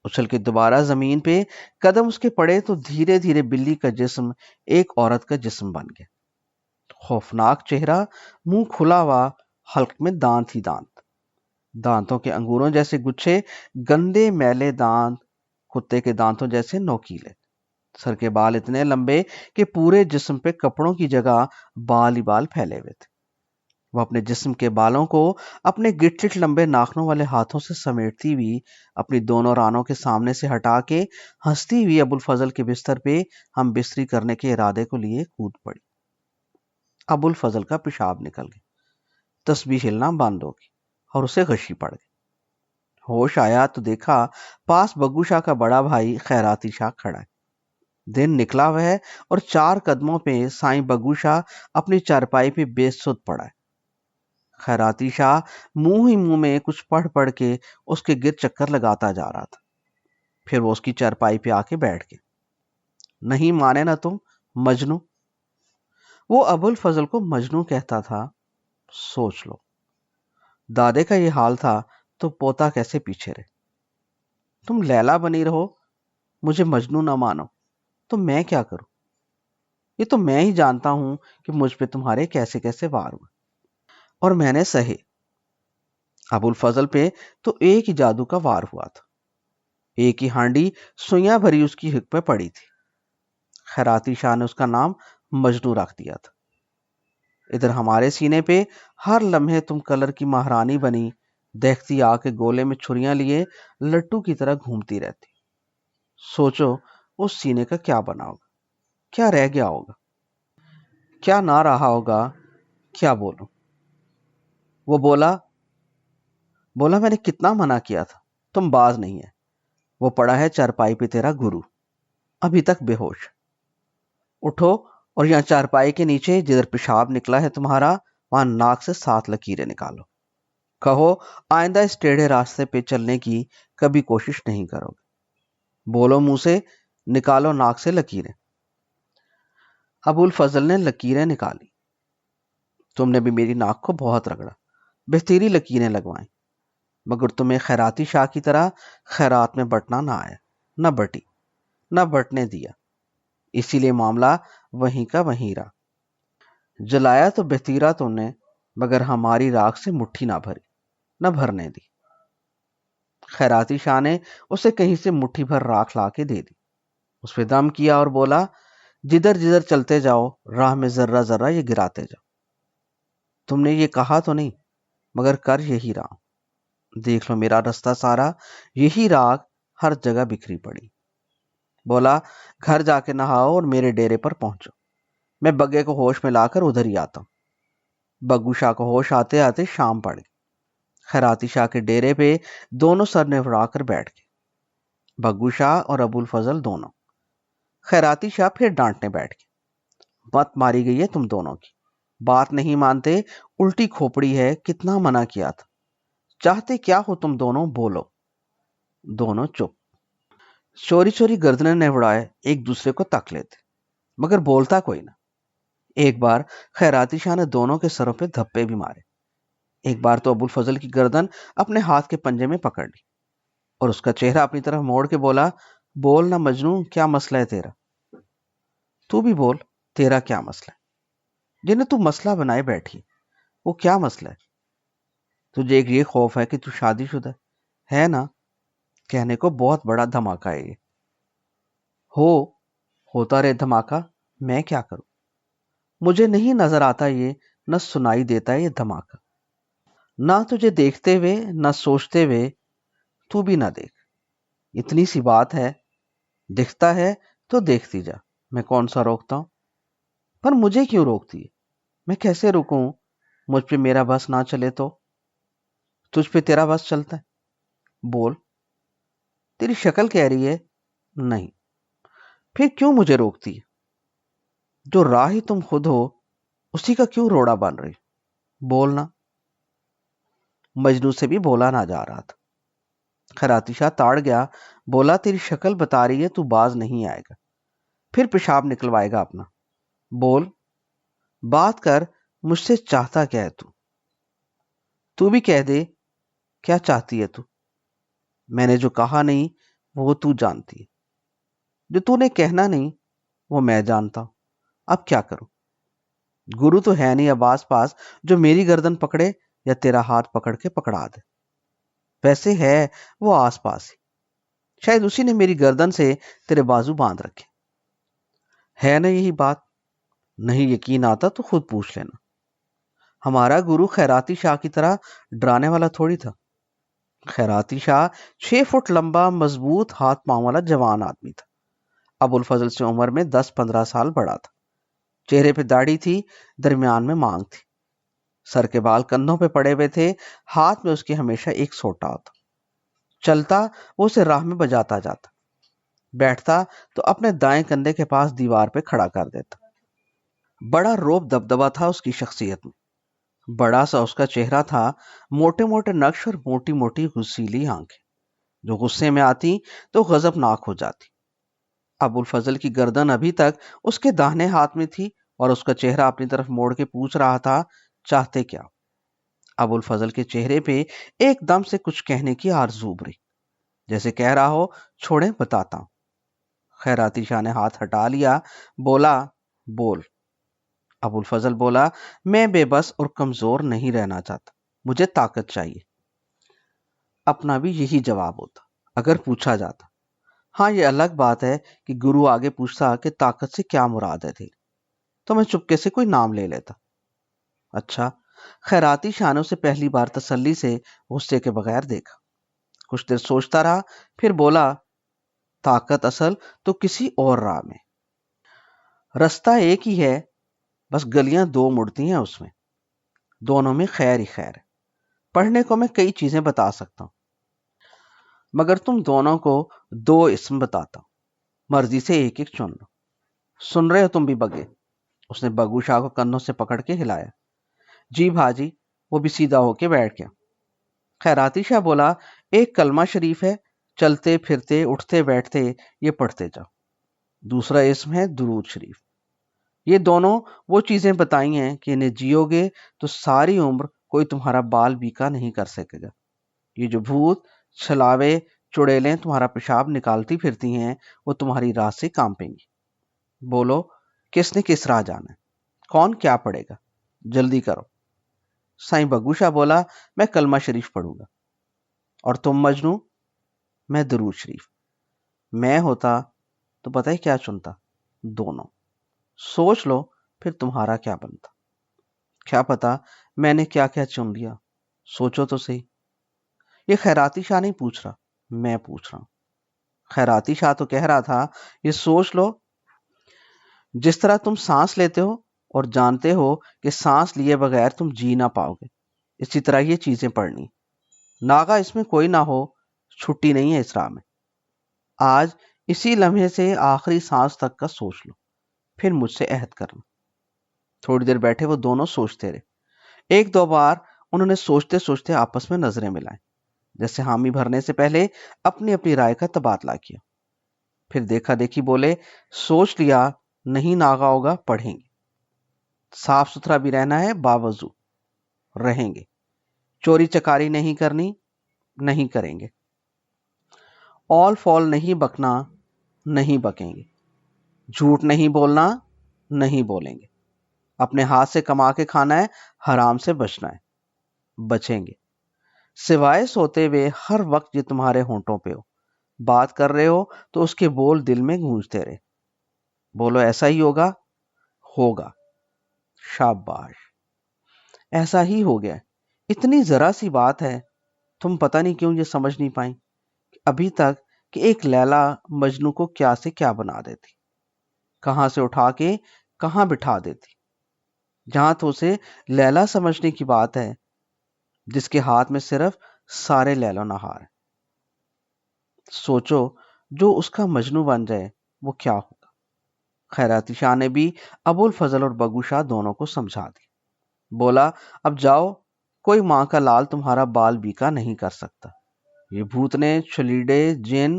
اچھل کے دوبارہ زمین پہ قدم اس کے پڑے تو دھیرے دھیرے بلی کا جسم ایک عورت کا جسم بن گیا۔ خوفناک چہرہ، منہ کھلا ہوا، حلق میں دانت ہی دانت، دانتوں کے انگوروں جیسے گچھے، گندے میلے دانت، کتے کے دانتوں جیسے نوکیلے، سر کے بال اتنے لمبے کہ پورے جسم پہ کپڑوں کی جگہ بال ہی بال پھیلے ہوئے تھے۔ وہ اپنے جسم کے بالوں کو اپنے گٹ گٹ لمبے ناخنوں والے ہاتھوں سے سمیٹتی ہوئی اپنی دونوں رانوں کے سامنے سے ہٹا کے ہنستی ہوئی ابو الفضل کے بستر پہ ہم بستری کرنے کے ارادے کو لیے کود پڑی۔ ابو الفضل کا پیشاب نکل گیا، تسبیح ہلنا بند ہو گئی اور اسے غشی پڑ گئی۔ ہوش آیا تو دیکھا پاس بگو شاہ کا بڑا بھائی خیراتی شاہ کھڑا ہے۔ دن نکلا ہوا ہے اور 4 قدموں پہ سائیں بگو شاہ اپنی چارپائی پہ بے سد پڑا ہے۔ خیراتی شاہ منہ ہی منہ میں کچھ پڑھ پڑھ کے اس کے گرد چکر لگاتا جا رہا تھا۔ پھر وہ اس کی چارپائی پہ آ کے بیٹھ گیا۔ نہیں مانے نا تم مجنو؟ وہ ابو الفضل کو مجنو کہتا تھا، سوچ لو، دادے کا یہ حال تھا تو پوتا کیسے پیچھے رہے۔ تم لیلا بنی رہو، مجھے مجنو نہ مانو تو میں کیا کروں؟ یہ تو میں ہی جانتا ہوں کہ مجھ پہ تمہارے کیسے کیسے وار ہوئے اور میں نے سہے۔ ابو الفضل پہ تو ایک ہی جادو کا وار ہوا تھا، ایک ہی ہانڈی سوئیاں بھری اس کی ہک پہ پڑی تھی۔ خیراتی شاہ نے اس کا نام مجنو رکھ دیا تھا۔ ادھر ہمارے سینے پہ ہر لمحے تم کلر کی مہرانی بنی، دیکھتی آ کے گولے میں چھریاں لیے لٹو کی طرح گھومتی رہتی۔ سوچو اس سینے کا کیا بنا ہوگا، کیا رہ گیا ہوگا، کیا نہ رہا ہوگا، کیا بولوں؟ وہ بولا میں نے کتنا منع کیا تھا، تم باز نہیں ہے۔ وہ پڑا ہے چارپائی پہ تیرا گرو، ابھی تک بے ہوش۔ اٹھو اور یہاں چارپائی کے نیچے جدھر پیشاب نکلا ہے تمہارا، وہاں ناک سے 7 لکیریں نکالو۔ کہو آئندہ اس ٹیڑھے راستے پہ چلنے کی کبھی کوشش نہیں کرو گے۔ بولو منہ سے، نکالو ناک سے لکیریں۔ ابو الفضل نے لکیریں نکالی۔ تم نے بھی میری ناک کو بہت رگڑا، بہتری لکیریں لگوائیں، مگر تمہیں خیراتی شاہ کی طرح خیرات میں بٹنا نہ آیا، نہ بٹی، نہ بٹنے دیا، اسی لیے معاملہ وہیں کا وہیں رہا۔ جلایا تو بہتیرا تم نے، مگر ہماری راکھ سے مٹھی نہ بھری، نہ بھرنے دی۔ خیراتی شاہ نے اسے کہیں سے مٹھی بھر راکھ لا کے دے دی، اس پہ دم کیا اور بولا، جدھر جدھر چلتے جاؤ راہ میں ذرہ ذرہ یہ گراتے جاؤ۔ تم نے یہ کہا تو نہیں، مگر کر یہی رہا ہوں۔ دیکھ لو میرا رستہ سارا یہی راکھ ہر جگہ بکھری پڑی۔ بولا گھر جا کے نہاؤ اور میرے ڈیرے پر پہنچو، میں بگے کو ہوش میں لا کر ادھر ہی آتا ہوں۔ بگو شاہ کو ہوش آتے آتے شام پڑ گئی۔ خیراتی شاہ کے ڈیرے پہ دونوں سر نوڑا کر بیٹھ گئے، بگو شاہ اور ابو الفضل دونوں۔ خیراتی شاہ پھر ڈانٹنے بیٹھ گئے، مت ماری گئی ہے تم دونوں کی، بات نہیں مانتے، الٹی کھوپڑی ہے، کتنا منع کیا تھا، چاہتے کیا ہو تم دونوں، بولو۔ دونوں چپ، چوری چوری گردنیں نے اڑائے، ایک دوسرے کو تک لیتے، مگر بولتا کوئی نہ۔ ایک بار خیراتی شاہ نے دونوں کے سروں پہ دھپے بھی مارے۔ ایک بار تو ابو الفضل کی گردن اپنے ہاتھ کے پنجے میں پکڑ لی اور اس کا چہرہ اپنی طرف موڑ کے بولا، بول نہ مجنوں، کیا مسئلہ ہے تیرا؟ تو بھی بول، تیرا کیا مسئلہ ہے؟ جنہیں تو مسئلہ بنائے بیٹھی، وہ کیا مسئلہ ہے؟ تجھے ایک یہ خوف ہے کہ تو شادی شدہ ہے نا؟ کہنے کو بہت بڑا دھماکہ ہے یہ۔ ہو ہوتا رہے دھماکہ، میں کیا کروں؟ مجھے نہیں نظر آتا یہ، نہ سنائی دیتا ہے یہ دھماکہ، نہ تجھے دیکھتے ہوئے نہ سوچتے ہوئے، تو بھی نہ دیکھ، اتنی سی بات ہے، دکھتا ہے تو دیکھتی جا، میں کون سا روکتا ہوں؟ پر مجھے کیوں روکتی ہے؟ میں کیسے رکوں؟ مجھ پہ میرا بس نہ چلے تو؟ تجھ پہ تیرا بس چلتا ہے، بول۔ تیری شکل کہہ رہی ہے نہیں، پھر کیوں مجھے روکتی ہے؟ جو راہ ہی تم خود ہو، اسی کا کیوں روڑا بن رہی؟ بولنا۔ مجنو سے بھی بولا نہ جا رہا تھا۔ خیراتی شاہ تاڑ گیا، بولا، تیری شکل بتا رہی ہے تو باز نہیں آئے گا، پھر پیشاب نکلوائے گا اپنا، بول، بات کر، مجھ سے چاہتا کیا ہے تو بھی کہہ دے، کیا چاہتی ہے تو؟ میں نے جو کہا نہیں وہ تو جانتی ہے، جو تو نے کہنا نہیں وہ میں جانتا ہوں، اب کیا کروں؟ گرو تو ہے نہیں اب آس پاس جو میری گردن پکڑے یا تیرا ہاتھ پکڑ کے پکڑا دے، ویسے ہے وہ آس پاس ہی، شاید اسی نے میری گردن سے تیرے بازو باندھ رکھے، ہے نا یہی بات؟ نہیں یقین آتا تو خود پوچھ لینا۔ ہمارا گرو خیراتی شاہ کی طرح ڈرانے والا تھوڑی تھا۔ خیراتی شاہ 6 فٹ لمبا، مضبوط ہاتھ پاؤں والا جوان آدمی تھا، ابو الفضل سے عمر میں 10-15 سال بڑا تھا، چہرے پہ داڑھی تھی، درمیان میں مانگ تھی، سر کے بال کندھوں پہ پڑے ہوئے تھے، ہاتھ میں اس کے ہمیشہ ایک سوٹا ہوتا، چلتا وہ اسے راہ میں بجاتا جاتا، بیٹھتا تو اپنے دائیں کندھے کے پاس دیوار پہ کھڑا کر دیتا۔ بڑا روب دبدبا تھا اس کی شخصیت میں، بڑا سا اس کا چہرہ تھا، موٹے موٹے نقش اور موٹی موٹی غصیلی آنکھیں جو غصے میں آتی تو غضبناک ہو جاتی۔ ابو الفضل کی گردن ابھی تک اس کے داہنے ہاتھ میں تھی اور اس کا چہرہ اپنی طرف موڑ کے پوچھ رہا تھا، چاہتے کیا؟ ابو الفضل کے چہرے پہ ایک دم سے کچھ کہنے کی آرزو ابھری، جیسے کہہ رہا ہو، چھوڑیں بتاتا ہوں۔ خیراتی شاہ نے ہاتھ ہٹا لیا، بولا، بول۔ ابو الفضل بولا، میں بے بس اور کمزور نہیں رہنا چاہتا، مجھے طاقت چاہیے۔ اپنا بھی یہی جواب ہوتا اگر پوچھا جاتا۔ ہاں یہ الگ بات ہے کہ گرو آگے پوچھتا کہ طاقت سے کیا مراد ہے تیری، تو میں چپکے سے کوئی نام لے لیتا۔ اچھا؟ خیراتی شاہ نے اسے پہلی بار تسلی سے غصے کے بغیر دیکھا، کچھ دیر سوچتا رہا، پھر بولا، طاقت اصل تو کسی اور راہ میں، رستہ ایک ہی ہے، بس گلیاں دو مڑتی ہیں، اس میں دونوں میں خیر ہی خیر ہے۔ پڑھنے کو میں کئی چیزیں بتا سکتا ہوں، مگر تم دونوں کو 2 اسم بتاتا ہوں، مرضی سے ایک ایک چن لو۔ سن رہے ہو تم بھی بگے؟ اس نے بگو شاہ کو کندھوں سے پکڑ کے ہلایا۔ جی بھاجی، وہ بھی سیدھا ہو کے بیٹھ گیا۔ خیراتی شاہ بولا، ایک کلمہ شریف ہے، چلتے پھرتے اٹھتے بیٹھتے یہ پڑھتے جاؤ۔ دوسرا اسم ہے درود شریف۔ یہ دونوں وہ چیزیں بتائی ہیں کہ انہیں جیو گے تو ساری عمر کوئی تمہارا بال بیکا نہیں کر سکے گا۔ یہ جو بھوت چھلاوے چڑیلیں تمہارا پیشاب نکالتی پھرتی ہیں، وہ تمہاری راہ سے کانپیں گی۔ بولو، کس نے کس راہ جانا ہے؟ کون کیا پڑھے گا؟ جلدی کرو۔ سائیں بگو شاہ بولا، میں کلمہ شریف پڑھوں گا۔ اور تم مجنو؟ میں درود شریف۔ میں ہوتا تو پتہ ہی کیا چنتا؟ دونوں۔ سوچ لو پھر تمہارا کیا بنتا۔ کیا پتا میں نے کیا کیا چن لیا، سوچو تو صحیح۔ یہ خیراتی شاہ نہیں پوچھ رہا، میں پوچھ رہا ہوں۔ خیراتی شاہ تو کہہ رہا تھا، یہ سوچ لو، جس طرح تم سانس لیتے ہو اور جانتے ہو کہ سانس لیے بغیر تم جی نہ پاؤ گے، اسی طرح یہ چیزیں پڑھنی، ناغہ اس میں کوئی نہ ہو، چھٹی نہیں ہے اس راہ میں۔ آج اسی لمحے سے آخری سانس تک کا سوچ لو، پھر مجھ سے عہد کرنا۔ تھوڑی دیر بیٹھے وہ دونوں سوچتے رہے۔ ایک دو بار انہوں نے سوچتے سوچتے آپس میں نظریں ملائیں، جیسے حامی بھرنے سے پہلے اپنی اپنی رائے کا تبادلہ کیا۔ پھر دیکھا دیکھی بولے، سوچ لیا، نہیں ناغا ہوگا پڑھیں گے، صاف ستھرا بھی رہنا ہے، باوضو رہیں گے، چوری چکاری نہیں کرنی، نہیں کریں گے، آل فال نہیں بکنا، نہیں بکیں گے، جھوٹ نہیں بولنا، نہیں بولیں گے، اپنے ہاتھ سے کما کے کھانا ہے، حرام سے بچنا ہے، بچیں گے، سوائے سوتے ہوئے ہر وقت یہ تمہارے ہونٹوں پہ ہو، بات کر رہے ہو تو اس کے بول دل میں گونجتے رہے، بولو ایسا ہی ہوگا، ہوگا، شاباش، ایسا ہی ہو گیا۔ اتنی ذرا سی بات ہے، تم پتہ نہیں کیوں یہ سمجھ نہیں پائیں ابھی تک کہ ایک لیلا مجنو کو کیا سے کیا بنا دیتی، کہاں سے اٹھا کے کہاں بٹھا دیتی۔ جہاں تو اسے لیلا سمجھنے کی بات ہے، جس کے ہاتھ میں صرف سارے لیل و نہار ہیں۔ سوچو جو اس کا مجنو بن جائے وہ کیا ہوگا۔ خیراتی شاہ نے بھی ابو الفضل اور بگو شاہ دونوں کو سمجھا دی۔ بولا، اب جاؤ، کوئی ماں کا لال تمہارا بال بیکا نہیں کر سکتا۔ یہ بھوتنے، چھلیڈے، جن،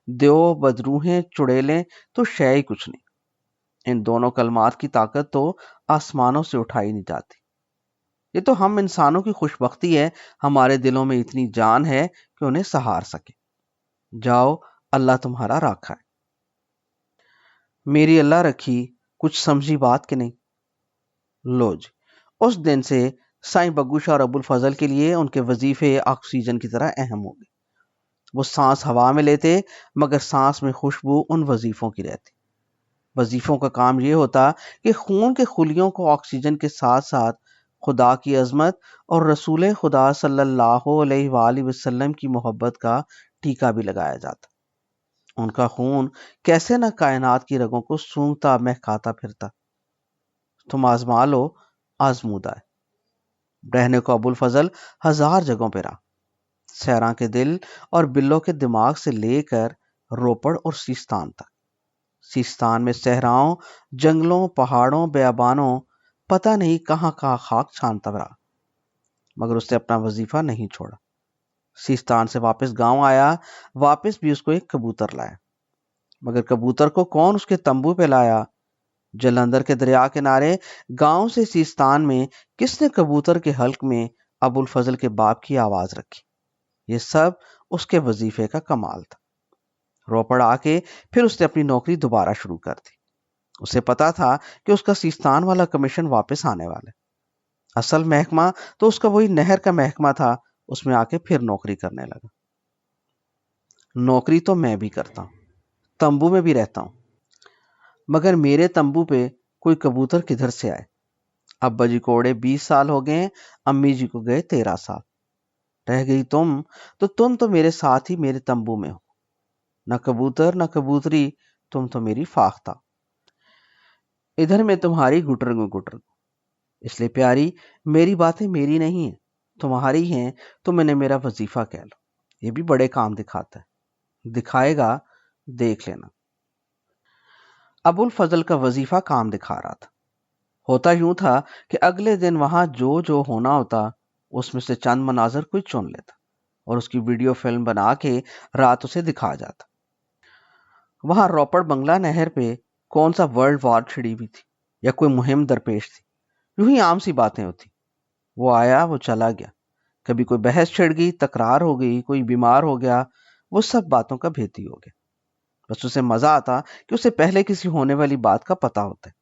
دیو، بدروہیں، چڑیلیں تو شے ہی کچھ نہیں۔ ان دونوں کلمات کی طاقت تو آسمانوں سے اٹھائی نہیں جاتی۔ یہ تو ہم انسانوں کی خوش بختی ہے، ہمارے دلوں میں اتنی جان ہے کہ انہیں سہار سکے۔ جاؤ، اللہ تمہارا راکھا ہے۔ میری اللہ رکھی، کچھ سمجھی بات کہ نہیں؟ لو جی، اس دن سے سائیں بگو شاہ اور ابو الفضل کے لیے ان کے وظیفے آکسیجن کی طرح اہم ہو گئے۔ وہ سانس ہوا میں لیتے مگر سانس میں خوشبو ان وظیفوں کی رہتی۔ وظیفوں کا کام یہ ہوتا کہ خون کے خلیوں کو آکسیجن کے ساتھ ساتھ خدا کی عظمت اور رسول خدا صلی اللہ علیہ وآلہ وسلم کی محبت کا ٹیکا بھی لگایا جاتا۔ ان کا خون کیسے نہ کائنات کی رگوں کو سونگتا مہکاتا پھرتا۔ تم آزما لو، آزمودہ ہے۔ رہنے کو ابو الفضل ہزار جگہوں پہ رہا، سیراں کے دل اور بلوں کے دماغ سے لے کر روپڑ اور سیستان تک۔ سیستان میں صحراؤں، جنگلوں، پہاڑوں، بیابانوں، پتہ نہیں کہاں کہاں خاک چھانتا رہا، مگر اس نے اپنا وظیفہ نہیں چھوڑا۔ سیستان سے واپس گاؤں آیا، واپس بھی اس کو ایک کبوتر لایا، مگر کبوتر کو کون اس کے تمبو پہ لایا؟ جلندر کے دریا کنارے گاؤں سے سیستان میں کس نے کبوتر کے حلق میں ابو الفضل کے باپ کی آواز رکھی؟ یہ سب اس کے وظیفے کا کمال تھا۔ روپڑ آ کے پھر اس نے اپنی نوکری دوبارہ شروع کر دی۔ اسے پتا تھا کہ اس کا سیستان والا کمیشن واپس آنے والا ہے۔ اصل محکمہ تو اس کا وہی نہر کا محکمہ تھا، اس میں آ کے پھر نوکری کرنے لگا۔ نوکری تو میں بھی کرتا ہوں، تمبو میں بھی رہتا ہوں، مگر میرے تمبو پہ کوئی کبوتر کدھر سے آئے؟ ابا جی کو اڑے 20 سال ہو گئے، امی جی کو گئے 13 سال۔ رہ گئی تم تو میرے ساتھ ہی میرے تمبو میں ہو، نہ کبوتر نہ کبوتری، تم تو میری فاختہ۔ ادھر میں تمہاری گٹرگو گٹرگو، اس لیے پیاری میری باتیں میری نہیں ہیں، تمہاری ہیں، تو میں نے میرا وظیفہ کہہ لو۔ یہ بھی بڑے کام دکھاتا ہے، دکھائے گا، دیکھ لینا۔ ابو الفضل کا وظیفہ کام دکھا رہا تھا۔ ہوتا یوں تھا کہ اگلے دن وہاں جو ہونا ہوتا اس میں سے چند مناظر کوئی چن لیتا اور اس کی ویڈیو فلم بنا کے رات اسے دکھا جاتا۔ وہاں روپڑ بنگلہ نہر پہ کون سا ورلڈ وار چھڑی ہوئی تھی یا کوئی مہم درپیش تھی؟ یوں ہی عام سی باتیں ہوتی۔ وہ آیا، وہ چلا گیا، کبھی کوئی بحث چھڑ گئی، تکرار ہو گئی، کوئی بیمار ہو گیا، وہ سب باتوں کا بھیتی ہو گیا۔ بس اسے مزہ آتا کہ اسے پہلے کسی ہونے والی بات کا پتہ ہوتا ہے۔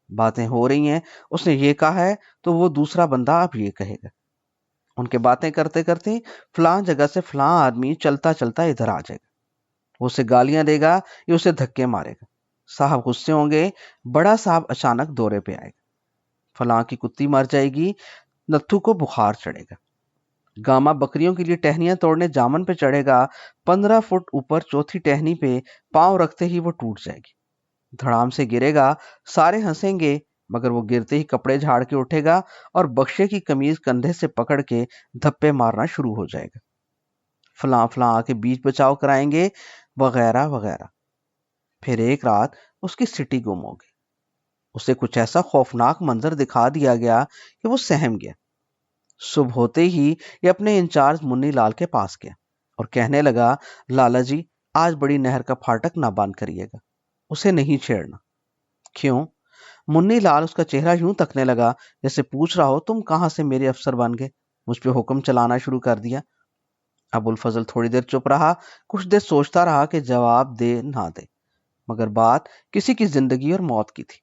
باتیں ہو رہی ہیں، اس نے یہ کہا ہے تو وہ دوسرا بندہ اب یہ کہے گا۔ ان کے باتیں کرتے کرتے فلاں جگہ سے فلاں آدمی چلتا چلتا ادھر آ جائے گا، وہ اسے گالیاں دے گا یا اسے دھکے مارے گا۔ صاحب غصے ہوں گے، بڑا صاحب اچانک دورے پہ آئے گا، فلاں کی کتی مر جائے گی، نتھو کو بخار چڑھے گا، گاما بکریوں کے لیے ٹہنیاں توڑنے جامن پہ چڑھے گا، 15 فٹ اوپر چوتھی ٹہنی پہ پاؤں رکھتے ہی وہ ٹوٹ جائے گی، دھڑام سے گرے گا، سارے ہنسیں گے، مگر وہ گرتے ہی کپڑے جھاڑ کے اٹھے گا اور بخشے کی قمیض کندھے سے پکڑ کے دھپے مارنا شروع ہو جائے گا۔ فلاں فلاں آ کے بیچ بچاؤ کرائیں گے، وغیرہ وغیرہ۔ پھر ایک رات اس کی سٹی گم ہو گئی۔ اسے کچھ ایسا خوفناک منظر دکھا دیا گیا کہ وہ سہم گیا۔ صبح ہوتے ہی یہ اپنے انچارج منی لال کے پاس گیا اور کہنے لگا، لالا جی آج بڑی نہر کا پھاٹک نہ بند کریے گا، اسے نہیں چھیڑنا۔ کیوں؟ منی لال اس کا چہرہ یوں تکنے لگا جیسے پوچھ رہا ہو، تم کہاں سے میرے افسر بن گئے، مجھ پہ حکم چلانا شروع کر دیا۔ ابو الفضل تھوڑی دیر چپ رہا، کچھ دیر سوچتا رہا کہ جواب دے نہ دے، مگر بات کسی کی زندگی اور موت کی تھی۔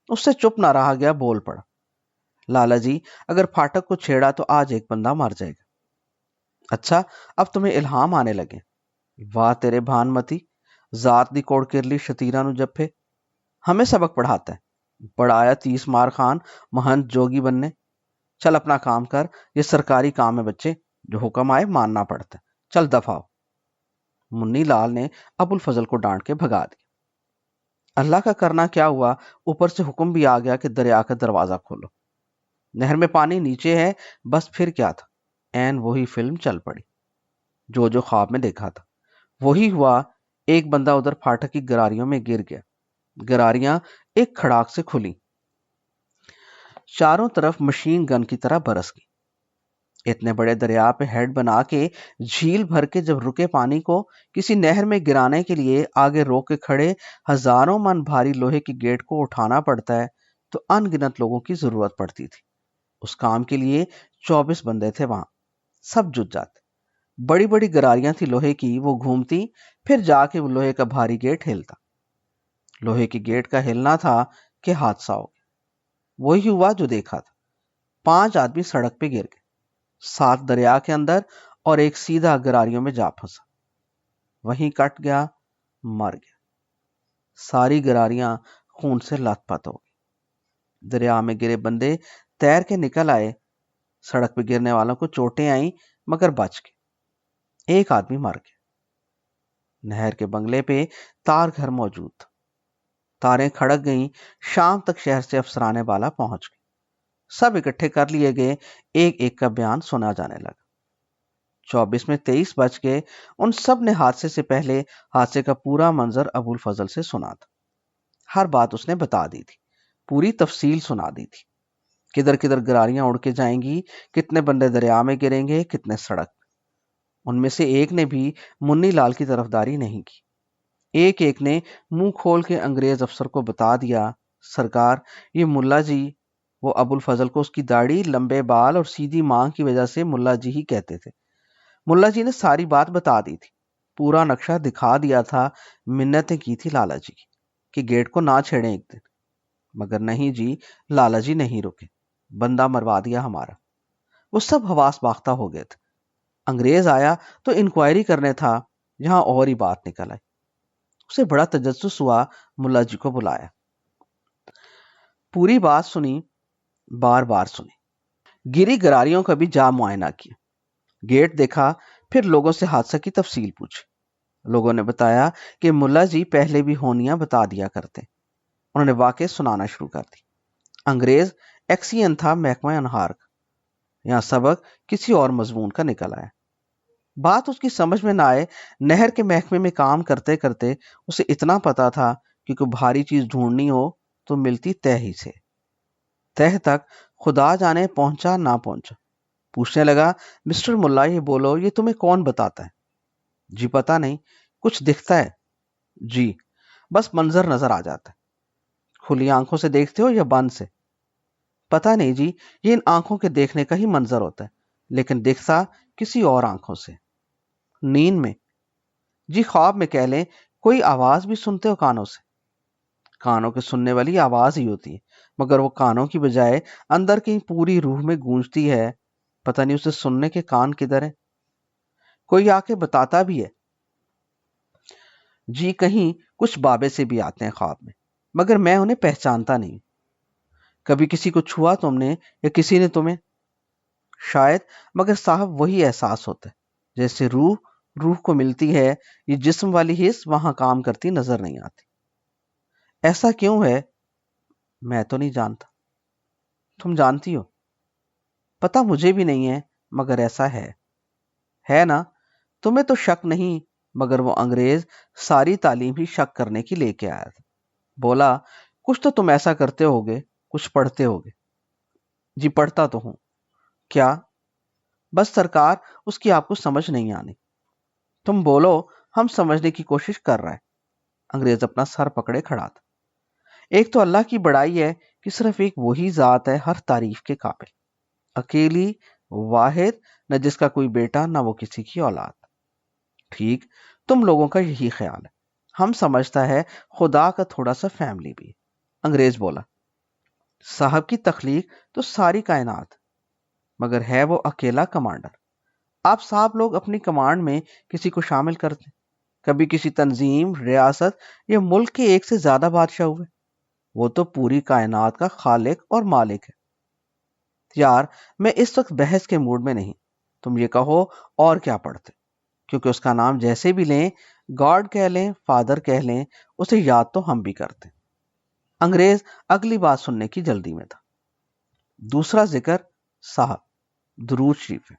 اس سے چپ نہ رہا گیا، بول پڑا، لالا جی اگر پھاٹک کو چھیڑا تو آج ایک بندہ مر جائے گا۔ اچھا اب تمہیں الہام آنے لگے؟ واہ تیرے بھان متی، ذات دی کوڑ کرلی شتیرا نو جپے، ہمیں سبق پڑھاتا ہے، پڑھایا 30 مار خان مہنت جوگی بننے۔ چل اپنا کام کر، یہ سرکاری کام ہے بچے، جو حکم آئے ماننا پڑتا ہے، چل دفعہ ہو۔ منی لال نے ابو الفضل کو ڈانٹ کے بھگا دیا۔ اللہ کا کرنا کیا ہوا، اوپر سے حکم بھی آ گیا کہ دریا کا دروازہ کھولو۔ نہر میں پانی نیچے ہے، بس پھر کیا تھا، عین وہی فلم چل پڑی جو خواب میں دیکھا تھا، وہی ہوا۔ ایک بندہ ادھر پھاٹک کی گراریوں میں گر گیا، گراریاں ایک کھڑاک سے کھلی، چاروں طرف مشین گن کی طرح برس گئی۔ اتنے بڑے دریا پہ ہیڈ بنا کے جھیل بھر کے جب رکے پانی کو کسی نہر میں گرانے کے لیے آگے روک کے کھڑے ہزاروں من بھاری لوہے کی گیٹ کو اٹھانا پڑتا ہے تو ان گنت لوگوں کی ضرورت پڑتی تھی۔ اس کام کے لیے 24 بندے تھے وہاں، سب جٹ جاتے۔ بڑی بڑی گراریاں تھی لوہے کی، وہ گھومتی، پھر جا کے وہ لوہے کا بھاری گیٹ ہلتا۔ لوہے کی گیٹ کا ہلنا تھا کہ حادثہ ہو گیا۔ وہی ہوا جو دیکھا تھا۔ 5 آدمی سڑک پہ گر گئے، 7 دریا کے اندر اور ایک سیدھا گراریوں میں جا پھنسا، وہیں کٹ گیا، مر گیا۔ ساری گراریاں خون سے لت پت ہو گئی۔ دریا میں گرے بندے تیر کے نکل آئے، سڑک پہ گرنے والوں کو چوٹیں آئیں مگر بچ گئے، ایک آدمی مر گیا۔ نہر کے بنگلے پہ تار گھر موجود تھا، تاریں کھڑک گئیں، شام تک شہر سے افسرانے بالا پہنچ گئے، سب اکٹھے کر لیے گئے، ایک ایک کا بیان سنا جانے لگا۔ 24 میں 23 بچ گئے، ان سب نے حادثے سے پہلے حادثے کا پورا منظر ابو الفضل سے سنا تھا۔ ہر بات اس نے بتا دی تھی، پوری تفصیل سنا دی تھی، کدھر کدھر گراریاں اڑ کے جائیں گی، کتنے بندے دریا میں گریں گے، کتنے سڑک۔ ان میں سے ایک نے بھی منی لال کی طرفداری نہیں کی۔ ایک ایک نے منہ کھول کے انگریز افسر کو بتا دیا، سرکار یہ ملا جی، وہ ابو الفضل کو اس کی داڑھی، لمبے بال اور سیدھی مانگ کی وجہ سے ملا جی ہی کہتے تھے۔ ملا جی نے ساری بات بتا دی تھی، پورا نقشہ دکھا دیا تھا، منتیں کی تھی لالا جی کی کہ گیٹ کو نہ چھیڑیں ایک دن، مگر نہیں جی، لالا جی نہیں رکے، بندہ مروا دیا ہمارا۔ وہ سب حواس باختہ ہو گئے تھے۔ انگریز آیا تو انکوائری کرنے تھا، یہاں اور ہی بات نکل آئی۔ اسے بڑا تجسس ہوا، ملا جی کو بلایا، پوری بات سنی، بار بار سنی، گری گراریوں کا بھی جا معائنہ کیا، گیٹ دیکھا، پھر لوگوں سے حادثہ کی تفصیل پوچھی۔ لوگوں نے بتایا کہ ملا جی پہلے بھی ہونیاں بتا دیا کرتے۔ انہوں نے واقع سنانا شروع کر دی۔ انگریز ایکسین تھا محکمہ انہار کا، یہاں سبق کسی اور مضمون کا نکل آیا۔ بات اس کی سمجھ میں نہ آئے، نہر کے محکمے میں کام کرتے کرتے اسے اتنا پتا تھا کہ کوئی بھاری چیز ڈھونڈنی ہو تو ملتی تہ ہی سے، تہ تک خدا جانے پہنچا نہ پہنچا۔ پوچھنے لگا، مسٹر ملا یہ بولو، یہ تمہیں کون بتاتا ہے؟ جی پتا نہیں، کچھ دکھتا ہے؟ جی بس منظر نظر آ جاتا ہے۔ کھلی آنکھوں سے دیکھتے ہو یا بند سے؟ پتا نہیں جی، یہ ان آنکھوں کے دیکھنے کا ہی منظر ہوتا ہے، لیکن دکھتا کسی اور آنکھوں سے۔ نیند میں؟ جی خواب میں کہہ لیں، کوئی آواز بھی سنتے ہو کانوں سے؟ کانوں کے سننے والی آواز ہی ہوتی ہے، مگر وہ کانوں کی بجائے اندر کہیں پوری روح میں گونجتی ہے، پتہ نہیں اسے سننے کے کان کدھر ہیں۔ کوئی آ کے بتاتا بھی ہے؟ جی کہیں کچھ بابے سے بھی آتے ہیں خواب میں، مگر میں انہیں پہچانتا نہیں۔ کبھی کسی کو چھوا تم نے یا کسی نے تمہیں؟ شاید، مگر صاحب وہی احساس ہوتا ہے جیسے روح کو ملتی ہے، یہ جسم والی حص وہاں کام کرتی نظر نہیں آتی۔ ایسا کیوں ہے؟ میں تو نہیں جانتا، تم جانتی ہو؟ پتا مجھے بھی نہیں ہے، مگر ایسا ہے نا؟ تمہیں تو شک نہیں، مگر وہ انگریز ساری تعلیم ہی شک کرنے کی لے کے آیا تھا۔ بولا، کچھ تو تم ایسا کرتے ہوگے، کچھ پڑھتے ہوگے۔ جی پڑھتا تو ہوں۔ کیا؟ بس سرکار، اس کی آپ کو سمجھ نہیں آنی۔ تم بولو، ہم سمجھنے کی کوشش کر رہے ہیں۔ انگریز اپنا سر پکڑے کھڑا تھا۔ ایک تو اللہ کی بڑائی ہے کہ صرف ایک وہی ذات ہے ہر تعریف کے قابل، اکیلی، واحد، نہ جس کا کوئی بیٹا نہ وہ کسی کی اولاد۔ ٹھیک، تم لوگوں کا یہی خیال ہے۔ ہم سمجھتا ہے خدا کا تھوڑا سا فیملی بھی ہے۔ انگریز بولا، صاحب کی تخلیق تو ساری کائنات، مگر ہے وہ اکیلا کمانڈر۔ آپ صاحب لوگ اپنی کمانڈ میں کسی کو شامل کرتے، کبھی کسی تنظیم، ریاست یا ملک کے ایک سے زیادہ بادشاہ ہوئے؟ وہ تو پوری کائنات کا خالق اور مالک ہے۔ یار، میں اس وقت بحث کے موڈ میں نہیں۔ تم یہ کہو اور کیا پڑھتے، کیونکہ اس کا نام جیسے بھی لیں، گاڈ کہہ لیں، فادر کہہ لیں، اسے یاد تو ہم بھی کرتے۔ انگریز اگلی بات سننے کی جلدی میں تھا۔ دوسرا ذکر صاحب درود شریف ہے،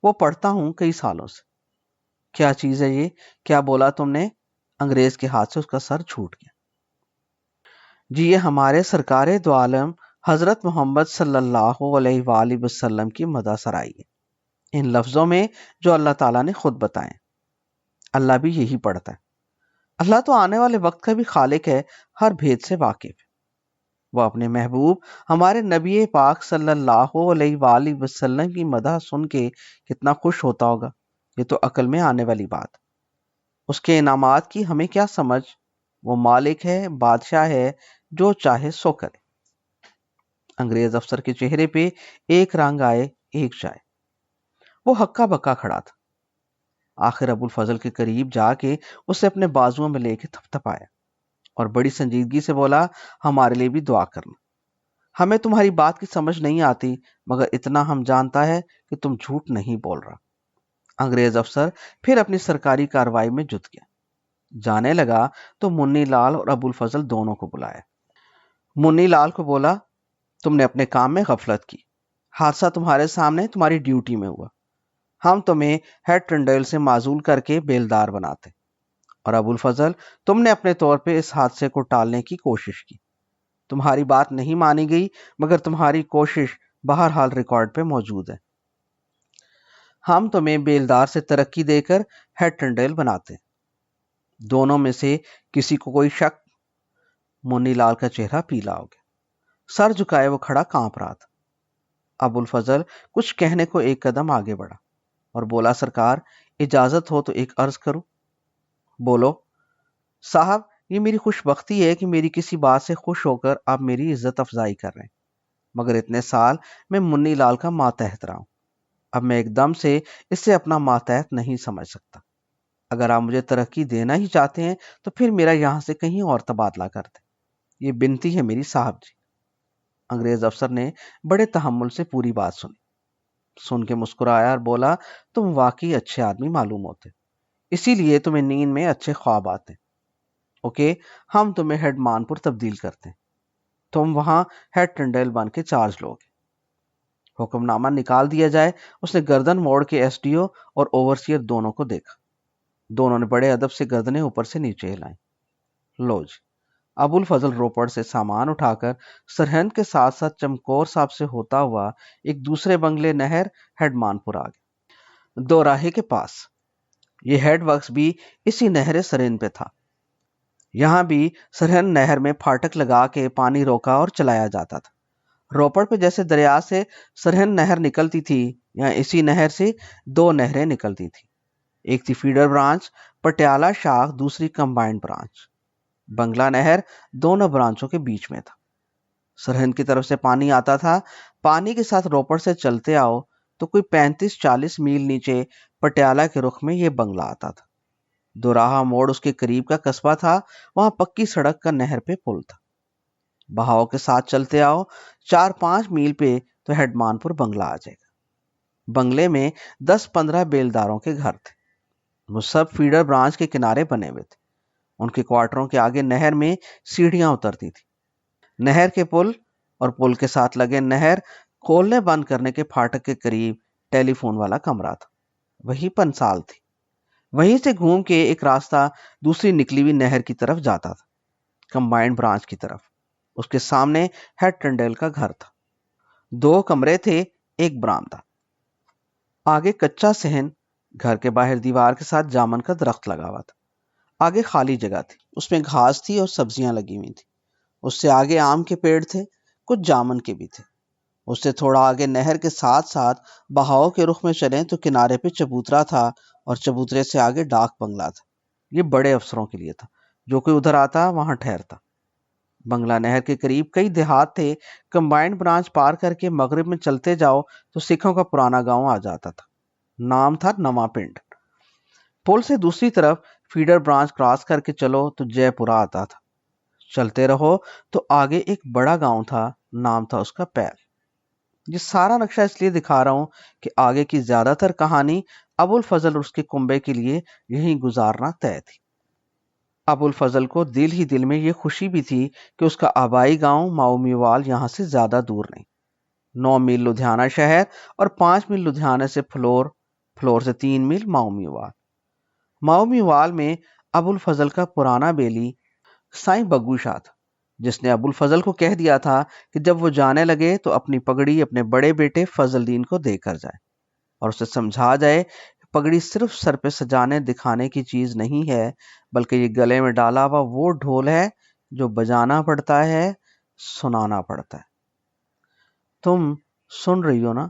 وہ پڑھتا ہوں کئی سالوں سے۔ کیا چیز ہے یہ؟ کیا بولا تم نے؟ انگریز کے ہاتھ سے اس کا سر چھوٹ گیا۔ جی یہ ہمارے سرکار دو عالم حضرت محمد صلی اللہ علیہ وآلہ وسلم کی مدح سرائی ہے، ان لفظوں میں جو اللہ تعالیٰ نے خود بتائے۔ اللہ بھی یہی پڑھتا ہے۔ اللہ تو آنے والے وقت کا بھی خالق ہے، ہر بھید سے واقف ہے۔ وہ اپنے محبوب ہمارے نبی پاک صلی اللہ علیہ وآلہ وسلم کی مدح سن کے کتنا خوش ہوتا ہوگا، یہ تو عقل میں آنے والی بات۔ اس کے انعامات کی ہمیں کیا سمجھ؟ وہ مالک ہے، بادشاہ ہے، جو چاہے سو کرے۔ انگریز افسر کے چہرے پہ ایک رنگ آئے، ایک جائے۔ وہ ہکا بکا کھڑا تھا۔ آخر ابو الفضل کے قریب جا کے اسے اپنے بازوؤں میں لے کے تھپ تھپایا اور بڑی سنجیدگی سے بولا، ہمارے لیے بھی دعا کرنا۔ ہمیں تمہاری بات کی سمجھ نہیں آتی، مگر اتنا ہم جانتا ہے کہ تم جھوٹ نہیں بول رہا۔ انگریز افسر پھر اپنی سرکاری کارروائی میں جت گیا۔ جانے لگا تو منی لال اور ابو الفضل دونوں کو بلایا۔ منی لال کو بولا، تم نے اپنے کام میں غفلت کی، حادثہ تمہارے سامنے تمہاری ڈیوٹی میں ہوا، ہم تمہیں ہیڈ ٹرنڈیل سے معزول کر کے بیلدار بناتے۔ اور ابو الفضل، تم نے اپنے طور پہ اس حادثے کو ٹالنے کی کوشش کی، تمہاری بات نہیں مانی گئی، مگر تمہاری کوشش بہرحال ریکارڈ پہ موجود ہے۔ ہم تمہیں بیلدار سے ترقی دے کر ہیڈ ٹرنڈیل بناتے۔ دونوں میں سے کسی کو کوئی شک؟ منی لال کا چہرہ پیلا ہو گیا، سر جھکائے وہ کھڑا کانپ رہا تھا۔ ابو الفضل کچھ کہنے کو ایک قدم آگے بڑھا اور بولا، سرکار اجازت ہو تو ایک عرض کروں؟ بولو۔ صاحب، یہ میری خوش بختی ہے کہ میری کسی بات سے خوش ہو کر آپ میری عزت افزائی کر رہے ہیں، مگر اتنے سال میں منی لال کا ماتحت رہا ہوں، اب میں ایک دم سے اس سے اپنا ماتحت نہیں سمجھ سکتا۔ اگر آپ مجھے ترقی دینا ہی چاہتے ہیں تو پھر میرا یہاں سے کہیں اور تبادلہ کر دیں، یہ بنتی ہے میری صاحب جی۔ انگریز افسر نے بڑے تحمل سے پوری بات سنی، سن کے مسکرایا اور بولا، تم واقعی اچھے آدمی معلوم ہوتے، اسی لیے تمہیں نیند میں اچھے خواب آتے۔ اوکے، ہم تمہیں ہیڈ مانپور تبدیل کرتے ہیں، تم وہاں ہیڈ ٹرنڈیل بن کے چارج لوگے۔ حکم نامہ نکال دیا جائے۔ اس نے گردن موڑ کے ایس ڈی او اور اوورسیئر دونوں کو دیکھا۔ دونوں نے بڑے ادب سے گردنیں اوپر سے نیچے ہلائیں۔ لو جی۔ ابو الفضل روپڑ سے سامان اٹھا کر سرہند کے ساتھ ساتھ چمکور صاحب سے ہوتا ہوا ایک دوسرے بنگلے نہر ہیڈ مانپور آ گیا، دو راہے کے پاس۔ یہ ہیڈ ورکس بھی اسی نہر سرہند پہ تھا۔ یہاں بھی سرہند نہر میں پھاٹک لگا کے پانی روکا اور چلایا جاتا تھا۔ روپڑ پہ جیسے دریا سے سرہند نہر نکلتی تھی، یہاں اسی نہر سے دو نہریں نکلتی تھی، ایک تھی فیڈر برانچ پٹیالہ شاخ، دوسری کمبائنڈ برانچ۔ بنگلہ نہر دونوں برانچوں کے بیچ میں تھا۔ سرہند کی طرف سے پانی آتا تھا، پانی کے ساتھ روپڑ سے چلتے آؤ تو کوئی 35-40 میل نیچے پٹیالہ کے رخ میں یہ بنگلہ آتا تھا۔ دوراہا موڑ اس کے قریب کا قصبہ تھا، وہاں پکی سڑک کا نہر پہ پل تھا۔ بہاؤ کے ساتھ چلتے آؤ 4-5 میل پہ تو ہیڈ مانپور بنگلہ آ جائے گا۔ بنگلے میں 10-15 بیلداروں کے گھر تھے، وہ سب فیڈر برانچ کے کنارے بنے ہوئے تھے۔ ان کے کوارٹروں کے آگے نہر میں سیڑھیاں اترتی تھی۔ نہر کے پل اور پل کے ساتھ لگے نہر کھولنے بند کرنے کے پھاٹک کے قریب ٹیلی فون والا کمرہ تھا، وہی پنسال تھی۔ وہیں سے گھوم کے ایک راستہ دوسری نکلی ہوئی نہر کی طرف جاتا تھا، کمبائنڈ برانچ کی طرف۔ اس کے سامنے ہیڈ ٹنڈیل کا گھر تھا۔ 2 کمرے تھے، ایک برآمدہ، آگے کچا صحن، گھر کے باہر دیوار کے ساتھ جامن کا درخت لگا ہوا تھا۔ آگے خالی جگہ تھی، اس میں گھاس تھی اور سبزیاں لگی ہوئی تھی۔ اس سے آگے آم کے پیڑ تھے، کچھ جامن کے بھی تھے۔ اس سے تھوڑا آگے نہر کے ساتھ ساتھ بہاؤ کے رخ میں چلیں تو کنارے پہ چبوترا تھا، اور چبوترے سے آگے ڈاک بنگلہ تھا۔ یہ بڑے افسروں کے لیے تھا، جو کوئی ادھر آتا وہاں ٹھہرتا۔ بنگلہ نہر کے قریب کئی دیہات تھے۔ کمبائنڈ برانچ پار کر کے مغرب میں چلتے جاؤ تو سکھوں کا پرانا گاؤں آ جاتا تھا، نام تھا نواں پنڈ۔ پل سے دوسری طرف فیڈر برانچ کراس کر کے چلو تو جے پورا آتا تھا۔ چلتے رہو تو آگے ایک بڑا گاؤں تھا، نام تھا اس کا پیل۔ یہ سارا نقشہ اس لیے دکھا رہا ہوں کہ آگے کی زیادہ تر کہانی ابو الفضل اور اس کے کنبے کے لیے یہیں گزارنا طے تھی۔ ابو الفضل کو دل ہی دل میں یہ خوشی بھی تھی کہ اس کا آبائی گاؤں ماؤمیوال یہاں سے زیادہ دور نہیں، 9 میل لدھیانہ شہر اور 5 میل لدھیانہ سے فلور، فلور سے 3 میل ماؤمیوال۔ ماؤمیوال میں ابو الفضل کا پرانا بیلی سائیں بگو شاہ تھا، جس نے ابو الفضل کو کہہ دیا تھا کہ جب وہ جانے لگے تو اپنی پگڑی اپنے بڑے بیٹے فضل دین کو دے کر جائے، اور اسے سمجھا جائے کہ پگڑی صرف سر پہ سجانے دکھانے کی چیز نہیں ہے، بلکہ یہ گلے میں ڈالا ہوا وہ ڈھول ہے جو بجانا پڑتا ہے، سنانا پڑتا ہے۔ تم سن رہی ہو نا؟